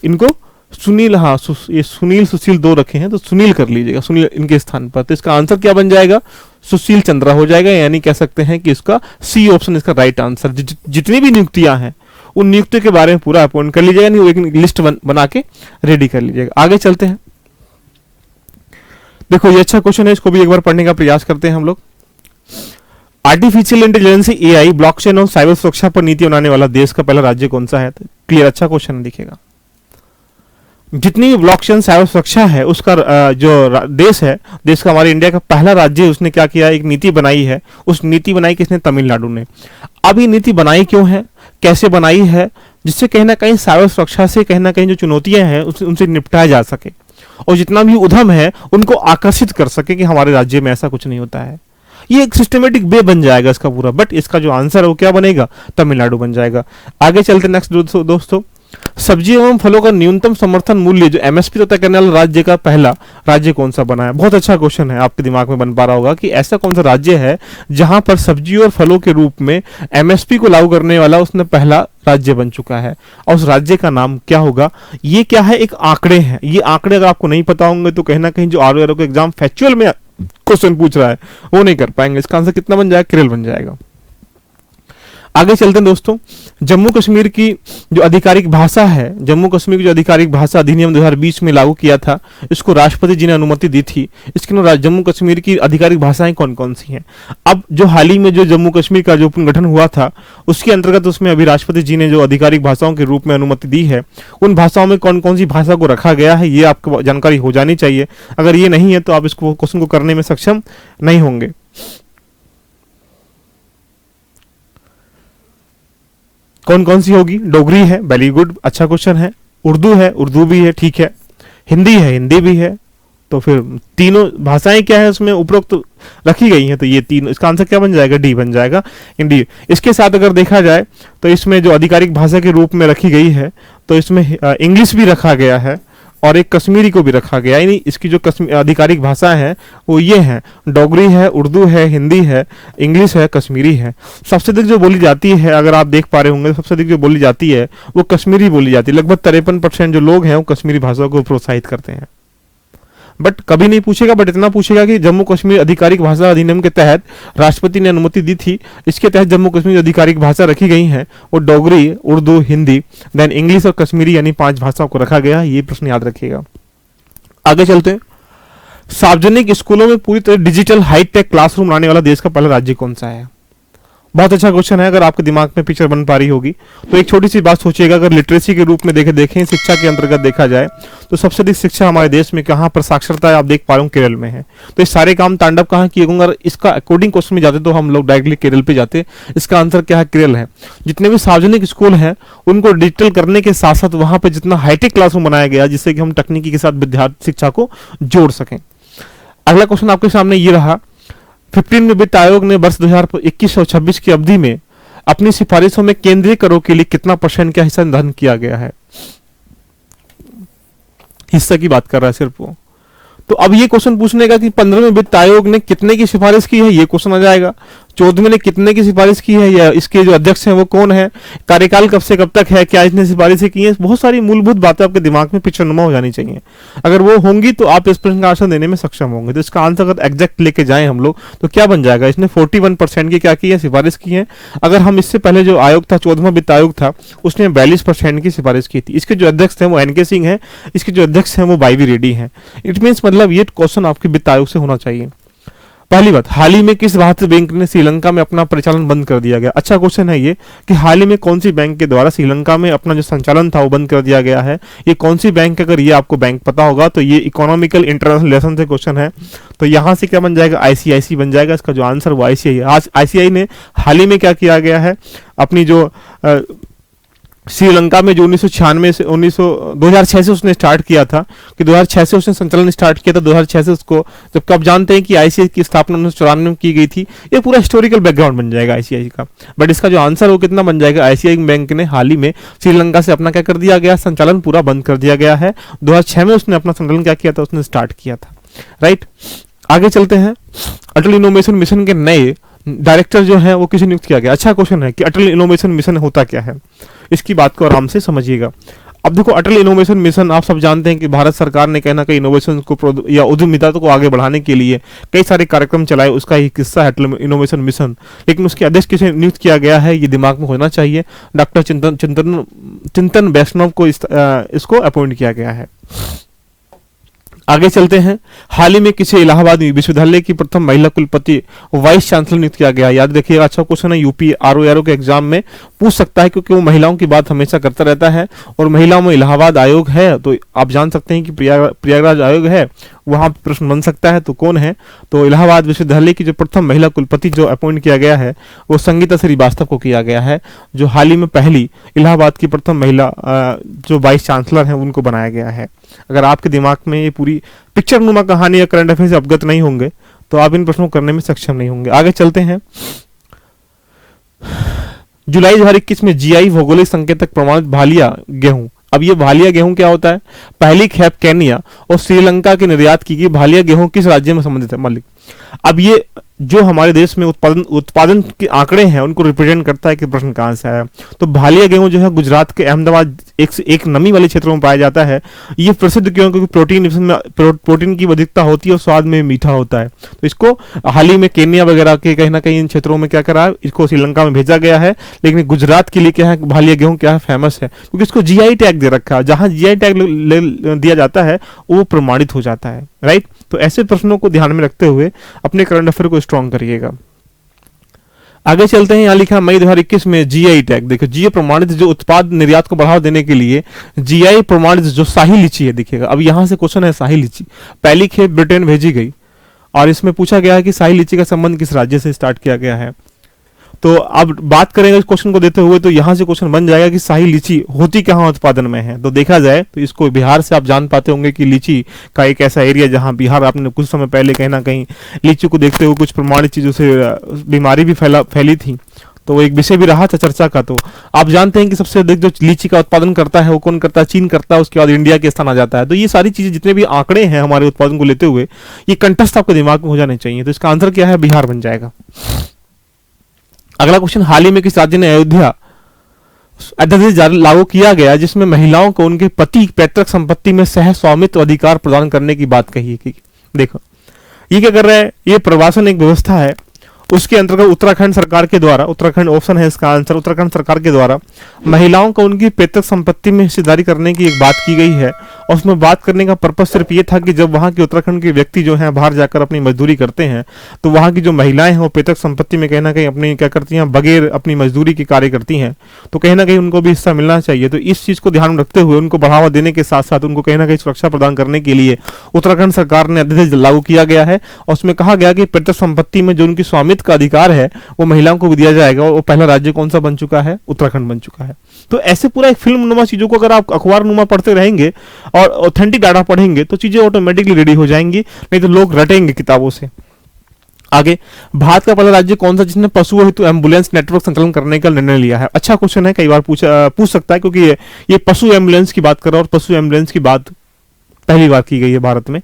इनको सुनील, हाँ ये सुनील सुशील 2 रखे हैं तो सुनील कर लीजिएगा, सुनील इनके स्थान पर। तो इसका आंसर क्या बन जाएगा, सुशील चंद्रा हो जाएगा, यानी कह सकते हैं कि इसका सी ऑप्शन इसका राइट आंसर। जितनी भी नियुक्तियां हैं उन नियुक्तियों के बारे में पूरा अपॉइंट कर लीजिएगा, नहीं एक लिस्ट बना के रेडी कर लीजिएगा। आगे चलते हैं, देखो ये अच्छा क्वेश्चन है, इसको भी एक बार पढ़ने का प्रयास करते हैं हम लोग। आर्टिफिशियल इंटेलिजेंस एआई ब्लॉकचेन और साइबर सुरक्षा पर नीति बनाने वाला देश का पहला राज्य कौन सा है। क्लियर, अच्छा क्वेश्चन दिखेगा। जितनी भी ब्लॉकचेन साइबर सुरक्षा है उसका जो देश है, देश का हमारे इंडिया का पहला राज्य, उसने क्या किया, एक नीति बनाई है। उस नीति बनाई किसने, तमिलनाडु ने। अब ये नीति बनाई क्यों है, कैसे बनाई है, जिससे कहीं ना कहीं साइबर सुरक्षा से कहीं ना कहीं जो चुनौतियां हैं उनसे निपटाया जा सके, और जितना भी उद्यम है उनको आकर्षित कर सके कि हमारे राज्य में ऐसा कुछ नहीं होता है। ये एक सिस्टमेटिक वे बन जाएगा इसका पूरा, बट इसका जो आंसर है वो क्या बनेगा, तमिलनाडु बन जाएगा। आगे चलते नेक्स्ट दोस्तों, सब्जी एवं फलों का न्यूनतम समर्थन मूल्य जो एमएसपी तय करने वाला राज्य का पहला राज्य कौन सा बना है। बहुत अच्छा क्वेश्चन है, आपके दिमाग में बन पा रहा होगा कि ऐसा कौन सा राज्य है जहां पर सब्जी और फलों के रूप में एमएसपी को लागू करने वाला उसने पहला राज्य बन चुका है, और उस राज्य का नाम क्या होगा। ये क्या है, एक आंकड़े हैं। ये आंकड़े अगर आपको नहीं पता होंगे तो कहीं ना कहीं जो आरओ के एग्जाम फैक्चुअल में क्वेश्चन पूछ रहा है वो नहीं कर पाएंगे। इसका आंसर कितना बन जाएगा, केरल बन जाएगा। आगे चलते हैं दोस्तों, जम्मू कश्मीर की जो आधिकारिक भाषा है, जम्मू कश्मीर की जो आधिकारिक भाषा अधिनियम 2020 में लागू किया था, इसको राष्ट्रपति जी ने अनुमति दी थी। इसके लिए जम्मू कश्मीर की आधिकारिक भाषाएं कौन कौन सी हैं। अब जो हाल ही में जो जम्मू कश्मीर का जो पुनर्गठन हुआ था उसके अंतर्गत उसमें अभी राष्ट्रपति जी ने जो आधिकारिक भाषाओं के रूप में अनुमति दी है, उन भाषाओं में कौन कौन सी भाषा को रखा गया है ये आपको जानकारी हो जानी चाहिए। अगर ये नहीं है तो आप इसको क्वेश्चन को करने में सक्षम नहीं होंगे। कौन कौन सी होगी, डोगरी है, वेरी गुड, अच्छा क्वेश्चन है। उर्दू है, उर्दू भी है, ठीक है। हिंदी है, हिंदी भी है। तो फिर तीनों भाषाएं क्या है उसमें उपरोक्त रखी गई हैं, तो ये तीन, इसका आंसर क्या बन जाएगा, डी बन जाएगा, डी। इसके साथ अगर देखा जाए तो इसमें जो आधिकारिक भाषा के रूप में रखी गई है तो इसमें इंग्लिश भी रखा गया है और एक कश्मीरी को भी रखा गया। यानी इसकी जो आधिकारिक भाषा है वो ये है, डोगरी है, उर्दू है, हिंदी है, इंग्लिश है, कश्मीरी है। सबसे अधिक जो बोली जाती है, अगर आप देख पा रहे होंगे, सबसे अधिक जो बोली जाती है वो कश्मीरी बोली जाती है। लगभग 53% जो लोग हैं वो कश्मीरी भाषा को प्रोत्साहित करते हैं। बट कभी नहीं पूछेगा, बट इतना पूछेगा कि जम्मू कश्मीर आधिकारिक भाषा अधिनियम के तहत राष्ट्रपति ने अनुमति दी थी, इसके तहत जम्मू कश्मीर आधिकारिक भाषा रखी गई हैं वो डोगरी, उर्दू, हिंदी, देन इंग्लिश और कश्मीरी, यानी 5 भाषाओं को रखा गया। ये प्रश्न याद रखिएगा। आगे चलते हैं, सार्वजनिक स्कूलों में पूरी तरह डिजिटल हाईटेक क्लासरूम लाने वाला देश का पहला राज्य कौन सा है। बहुत अच्छा क्वेश्चन है। अगर आपके दिमाग में पिक्चर बन पा रही होगी तो एक छोटी सी बात सोचिएगा, अगर लिटरेसी के रूप में देखें शिक्षा के अंतर्गत देखा जाए तो सबसे अधिक शिक्षा हमारे देश में कहाँ पर साक्षरता है, आप देख पा रहे हो केरल में है। तो ये सारे काम तांडव कहाँ किए होंगे, अगर इसका अकॉर्डिंग क्वेश्चन में जाते तो हम लोग डायरेक्टली केरल पे जाते। इसका आंसर क्या है, केरल है। जितने भी सार्वजनिक स्कूल हैं उनको डिजिटल करने के साथ साथ वहां पर जितना हाईटेक क्लासरूम बनाया गया जिससे कि हम तकनीकी के साथ विद्यार्थी शिक्षा को जोड़ सकें। अगला क्वेश्चन आपके सामने ये रहा, 15 में वित्त आयोग ने वर्ष 2021 और 26 की अवधि में अपनी सिफारिशों में केंद्रीय करों के लिए कितना % का हिस्सा निर्धारित किया गया है। हिस्सा की बात कर रहा है सिर्फ वो। तो अब ये क्वेश्चन पूछने का कि 15वें वित्त आयोग ने कितने की सिफारिश की है, ये क्वेश्चन आ जाएगा। 14वें ने कितने की सिफारिश की है, या इसके जो अध्यक्ष हैं वो कौन है, कार्यकाल कब से कब तक है, क्या इसने सिफारिशें की हैं, बहुत सारी मूलभूत बातें आपके दिमाग में पिक्चरनुमा हो जानी चाहिए। अगर वो होंगी तो आप इस प्रश्न का आंसर देने में सक्षम होंगे। तो इसका आंसर अगर एग्जैक्ट लेके जाएं हम लोग तो क्या बन जाएगा, इसने 41% की क्या की है, सिफारिश की है। अगर हम इससे पहले जो आयोग था, 14वां वित्त आयोग था, उसने 42% की सिफारिश की थी। इसके जो अध्यक्ष थे वो एनके सिंह है, इसके जो अध्यक्ष हैं वो वाईवी रेड्डी हैं। इट मीन्स मतलब ये क्वेश्चन आपके वित्त आयोग से होना चाहिए। पहली बात, हाल ही में किस भारतीय बैंक ने श्रीलंका में अपना परिचालन बंद कर दिया गया? अच्छा क्वेश्चन है ये कि हाल ही में कौन सी बैंक के द्वारा श्रीलंका में अपना जो संचालन था वो बंद कर दिया गया है। ये कौन सी बैंक है, अगर ये आपको बैंक पता होगा तो ये इकोनॉमिकल इंटरनेशनल रिलेशन से क्वेश्चन है। तो यहाँ से क्या बन जाएगा, आईसीआईसी बन जाएगा। इसका जो आंसर वो आईसीआई है। आज आईसीआई ने हाल ही में क्या किया गया है, अपनी जो श्रीलंका में जो 1996 से 2006 से उसने स्टार्ट किया था, कि 2006 से उसने संचालन स्टार्ट किया था, 2006 से उसको, जबकि आप जानते हैं कि आईसीआई की स्थापना 1994 में की गई थी। ये पूरा हिस्टोरिकल बैकग्राउंड बन जाएगा आईसीआई का। बट इसका जो आंसर वो कितना बन जाएगा, आईसीआई बैंक ने हाल ही में श्रीलंका से अपना क्या कर दिया गया, संचालन पूरा बंद कर दिया गया है। 2006 में उसने अपना संचालन क्या किया था, उसने स्टार्ट किया था। राइट, आगे चलते हैं। अटल इनोवेशन मिशन के नए डायरेक्टर जो है वो किसे नियुक्त किया गया? अच्छा क्वेश्चन है कि अटल इनोवेशन मिशन होता क्या है, इसकी बात को आराम से समझिएगा। अब देखो, अटल इनोवेशन मिशन आप सब जानते हैं कि भारत सरकार ने कहना कहीं इनोवेशन को या उद्यमिता को आगे बढ़ाने के लिए कई सारे कार्यक्रम चलाए, उसका एक हिस्सा है अटल इनोवेशन मिशन। लेकिन उसके अध्यक्ष किसे नियुक्त किया गया है, ये दिमाग में होना चाहिए। डॉक्टर चिंतन वैष्णव को इसको अपॉइंट किया गया है। आगे चलते हैं। हाल ही में किसे इलाहाबाद विश्वविद्यालय की प्रथम महिला कुलपति वाइस चांसलर नियुक्त किया गया? याद रखिएगा, अच्छा क्वेश्चन है, यूपी आरओ के एग्जाम में पूछ सकता है, क्योंकि वो महिलाओं की बात हमेशा करता रहता है। और महिलाओं में इलाहाबाद आयोग है, तो आप जान सकते हैं कि प्रयागराज आयोग है, वहां प्रश्न बन सकता है। तो कौन है, तो इलाहाबाद विश्वविद्यालय की जो प्रथम महिला कुलपति जो अपॉइंट किया गया है वो संगीता श्रीवास्तव को किया गया है, जो हाल ही में पहली इलाहाबाद की प्रथम महिला जो वाइस चांसलर हैं उनको बनाया गया है। अगर आपके दिमाग में ये पूरी पिक्चर नुमा कहानी या करंट अफेयर से अवगत नहीं होंगे तो आप इन प्रश्नों को करने में सक्षम नहीं होंगे। आगे चलते हैं। जुलाई 2021 में जीआई भौगोलिक संकेतक प्रमाणित भालिया गेहूं। अब ये भालिया गेहूं क्या होता है? पहली खेप केन्या और श्रीलंका के निर्यात की गई भालिया गेहूं किस राज्य में संबंधित है मालिक? अब ये जो हमारे देश में उत्पादन के आंकड़े हैं उनको रिप्रेजेंट करता है कि प्रश्न कहां से आया। तो भालिया गेहूं जो है गुजरात के अहमदाबाद एक नमी वाले क्षेत्रों में पाया जाता है। ये प्रसिद्ध क्यों? क्योंकि प्रोटीन की अधिकता होती है और स्वाद में मीठा होता है। तो इसको हाल ही में केन्या वगैरह के कहीं ना कहीं इन क्षेत्रों में क्या करा, इसको श्रीलंका में भेजा गया है। लेकिन गुजरात के लिए क्या है, भालिया गेहूं क्या है, फेमस है, क्योंकि इसको जीआई टैग दे रखा है। जहां जीआई टैग दिया जाता है वो प्रमाणित हो जाता है। राइट, तो ऐसे प्रश्नों को ध्यान में रखते हुए अपने करंट अफेयर को स्ट्रॉन्ग करिएगा। आगे चलते हैं। यहां लिखा मई 2021 में जीआई टैग। देखो, जीआई प्रमाणित जो उत्पाद निर्यात को बढ़ावा देने के लिए जीआई प्रमाणित जो शाही लीची है, देखिएगा अब यहां से क्वेश्चन है, शाही लीची पहली खेप ब्रिटेन भेजी गई और इसमें पूछा गया है कि शाही लीची का संबंध किस राज्य से स्टार्ट किया गया है। तो अब बात करेंगे इस क्वेश्चन को देते हुए, तो यहां से क्वेश्चन बन जाएगा कि शाही लीची होती कहां उत्पादन में है। तो देखा जाए तो इसको बिहार से आप जान पाते होंगे कि लीची का एक ऐसा एरिया जहां बिहार, आपने कुछ समय पहले कहीं ना कहीं लीची को देखते हुए कुछ प्रमाणित चीजों से बीमारी भी फैली थी, तो वो एक विषय भी रहा था चर्चा का। तो आप जानते हैं कि सबसे अधिक जो लीची का उत्पादन करता है वो कौन करता है? चीन करता है। उसके बाद इंडिया के स्थान आ जाता है। तो ये सारी चीजें, जितने भी आंकड़े हैं हमारे उत्पादन को लेते हुए, ये कंठस्थ आपके दिमाग में हो जाने चाहिए। तो इसका आंसर क्या है? बिहार बन जाएगा। अगला क्वेश्चन, हाल ही में किस राज्य ने अयोध्या अध्यादेश लागू किया गया जिसमें महिलाओं को उनके पति पैतृक संपत्ति में सह स्वामित्व अधिकार प्रदान करने की बात कही है? देखो ये क्या कर रहा है, ये प्रवासन एक व्यवस्था है, उसके अंतर्गत उत्तराखंड सरकार के द्वारा, उत्तराखंड ऑप्शन है इसका आंसर, उत्तराखंड सरकार के द्वारा महिलाओं को उनकी पैतृक संपत्ति में हिस्सेदारी करने की एक बात की गई है। और उसमें बात करने का पर्पज सिर्फ ये था कि जब वहां के उत्तराखंड के व्यक्ति जो हैं बाहर जाकर अपनी मजदूरी करते हैं तो वहां की जो महिलाएं हैं वो पैतृक संपत्ति में कहीं ना कहीं अपनी क्या करती हैं, बगैर अपनी मजदूरी के कार्य करती हैं। तो कहीं ना कहीं उनको भी हिस्सा मिलना चाहिए। तो इस चीज को ध्यान में रखते हुए उनको बढ़ावा देने के साथ साथ उनको कहीं ना कहीं सुरक्षा प्रदान करने के लिए उत्तराखंड सरकार ने अध्यादेश लागू किया गया है। और उसमें कहा गया कि पैतृक संपत्ति में जो उनकी स्वामित्व का अधिकार है वो महिलाओं को भी दिया जाएगा। और वो पहला राज्य कौन सा बन चुका है? उत्तराखंड बन चुका है। तो ऐसे पूरा एक फिल्म नुमा चीजों को अगर आप अखबार नुमा पढ़ते रहेंगे और ऑथेंटिक डाटा पढ़ेंगे तो चीजें ऑटोमेटिकली रेडी हो जाएंगी, नहीं तो लोग रटेंगे किताबों से। आगे, भारत का पहला राज्य कौन सा जिसने पशुओं हेतु एम्बुलेंस नेटवर्क संचालन करने का निर्णय लिया है? अच्छा क्वेश्चन है, कई बार पूछ सकता है, क्योंकि ये पशु एम्बुलेंस की बात कर रहा है और पशु एम्बुलेंस की बात पहली बार की गई है भारत में।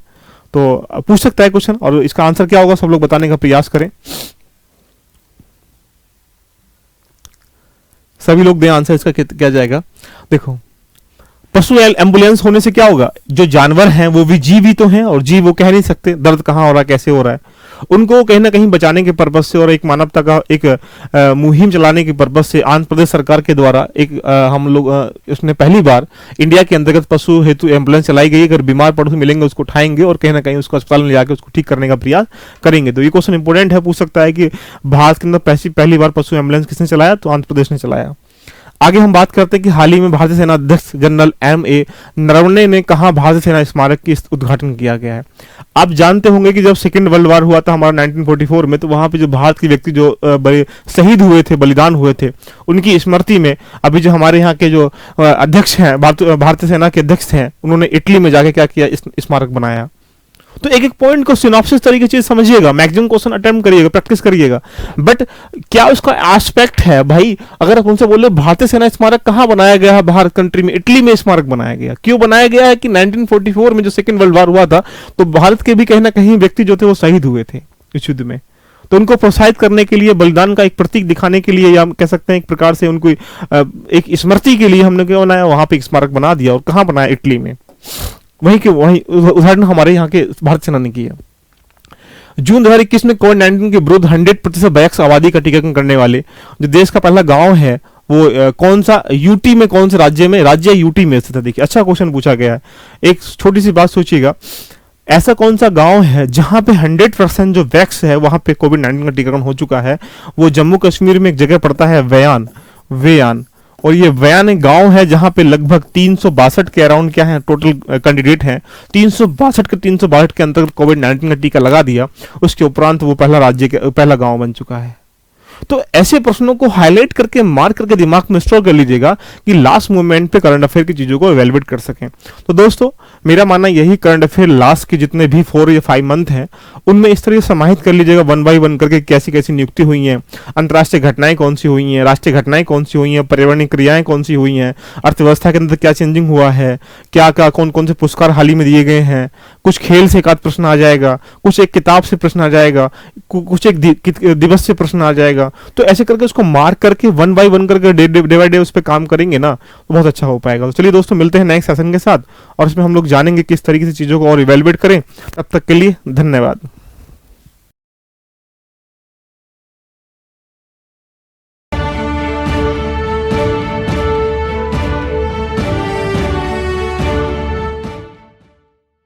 तो पूछ सकता है क्वेश्चन, और इसका आंसर क्या होगा सब लोग बताने का प्रयास करें। सभी लोग दें आंसर इसका क्या जाएगा। देखो, पशु एम्बुलेंस होने से क्या होगा, जो जानवर हैं वो भी जीव ही तो हैं, और जीव वो कह नहीं सकते दर्द कहाँ हो रहा है, कैसे हो रहा है। उनको कहीं ना कहीं बचाने के पर्पज से और एक मानवता का एक मुहिम चलाने के पर्पज से आंध्र प्रदेश सरकार के द्वारा एक हम लोग उसने पहली बार इंडिया के अंतर्गत पशु हेतु एम्बुलेंस चलाई गई। अगर बीमार पशु मिलेंगे उसको उठाएंगे और कहीं ना कहीं उसको अस्पताल में जाकर उसको ठीक करने का प्रयास करेंगे। तो ये क्वेश्चन इंपॉर्टेंट है, पूछ सकता है कि भारत के अंदर पहली बार पशु एम्बुलेंस किसने चलाया, तो आंध्र प्रदेश ने चलाया। आगे हम बात करते हैं कि हाल ही में भारतीय सेना अध्यक्ष जनरल M.A. नरवणे ने कहा भारतीय सेना स्मारक की उद्घाटन किया गया है। आप जानते होंगे कि जब सेकेंड वर्ल्ड वार हुआ था हमारा 1944 में, तो वहां पे जो भारत के व्यक्ति जो बड़े शहीद हुए थे, बलिदान हुए थे, उनकी स्मृति में अभी जो हमारे यहाँ के जो अध्यक्ष हैं, भारतीय सेना के अध्यक्ष हैं, उन्होंने इटली में जाके क्या किया, स्मारक बनाया। तो एक एक पॉइंट को सिनॉप्सिस तरीके से समझिएगा, मैक्सिमम क्वेश्चन अटेम्प्ट करिएगा, प्रैक्टिस करिएगा, बट क्या उसका एस्पेक्ट है भाई। अगर आप उनसे बोले भारतीय सेना स्मारक कहाँ बनाया गया है, भारत कंट्री में इटली में स्मारक बनाया गया। क्यों बनाया गया है कि 1944 में जो सेकेंड वर्ल्ड वार हुआ था, तो भारत के भी कहीं ना कहीं व्यक्ति जो थे वो शहीद हुए थे इस युद्ध में। तो उनको प्रोत्साहित करने के लिए, बलिदान का एक प्रतीक दिखाने के लिए, या हम कह सकते हैं एक प्रकार से उनको एक स्मृति के लिए हमने क्या बनाया, वहां पे एक स्मारक बना दिया। और कहाँ बनाया, इटली में। वही उदाहरण हमारे यहाँ के भारत सेना ने किया। जून 2021 में कोविड-19 के विरुद्ध 100% वयस्क आबादी का टीकाकरण करने वाले जो देश का पहला गांव है वो कौन सा, यूटी में, कौन से राज्य में, राज्य यूटी में स्थित है। देखिए, अच्छा क्वेश्चन पूछा गया है। एक छोटी सी बात सोचिएगा, ऐसा कौन सा गांव है जहां पे 100% जो वैक्स है वहां पे कोविड-19 का टीकाकरण हो चुका है। वो जम्मू कश्मीर में एक जगह पड़ता है, वेयान। और ये वयान एक गांव है जहां पे लगभग 362 के अराउंड क्या है टोटल कैंडिडेट हैं। 362 के अंतर्गत कोविड-19 का टीका लगा दिया। उसके उपरांत वो पहला गांव बन चुका है। तो ऐसे प्रश्नों को हाईलाइट करके, मार्क करके दिमाग में स्टोर कर लीजिएगा कि लास्ट मोमेंट पे करंट अफेयर की चीजों को इवेलुएट कर सकें। तो दोस्तों, मेरा मानना यही, करंट अफेयर लास्ट के जितने भी 4 या 5 मंथ हैं उनमें इस तरह से समाहित कर लीजिएगा 1 बाय 1 करके, कैसी कैसी नियुक्ति हुई हैं, अंतर्राष्ट्रीय घटनाएं कौन सी हुई हैं, राष्ट्रीय घटनाएं कौन सी हुई हैं, पर्यावरणीय क्रियाएं कौन सी हुई हैं, अर्थव्यवस्था के अंदर क्या चेंजिंग हुआ है, क्या क्या कौन कौन से पुरस्कार हाल ही में दिए गए हैं, कुछ खेल से एक आध प्रश्न आ जाएगा, कुछ एक किताब से प्रश्न आ जाएगा, कुछ एक दिवस से प्रश्न आ जाएगा। तो ऐसे करके उसको मार्क करके 1 बाय 1 करके डे बाय डे उस पर काम करेंगे ना, तो बहुत अच्छा हो पाएगा। तो चलिए दोस्तों, मिलते हैं नेक्स्ट सेशन के साथ, और इसमें हम लोग जानेंगे किस तरीके से चीजों को और इवेलुएट करें। तब तक के लिए धन्यवाद।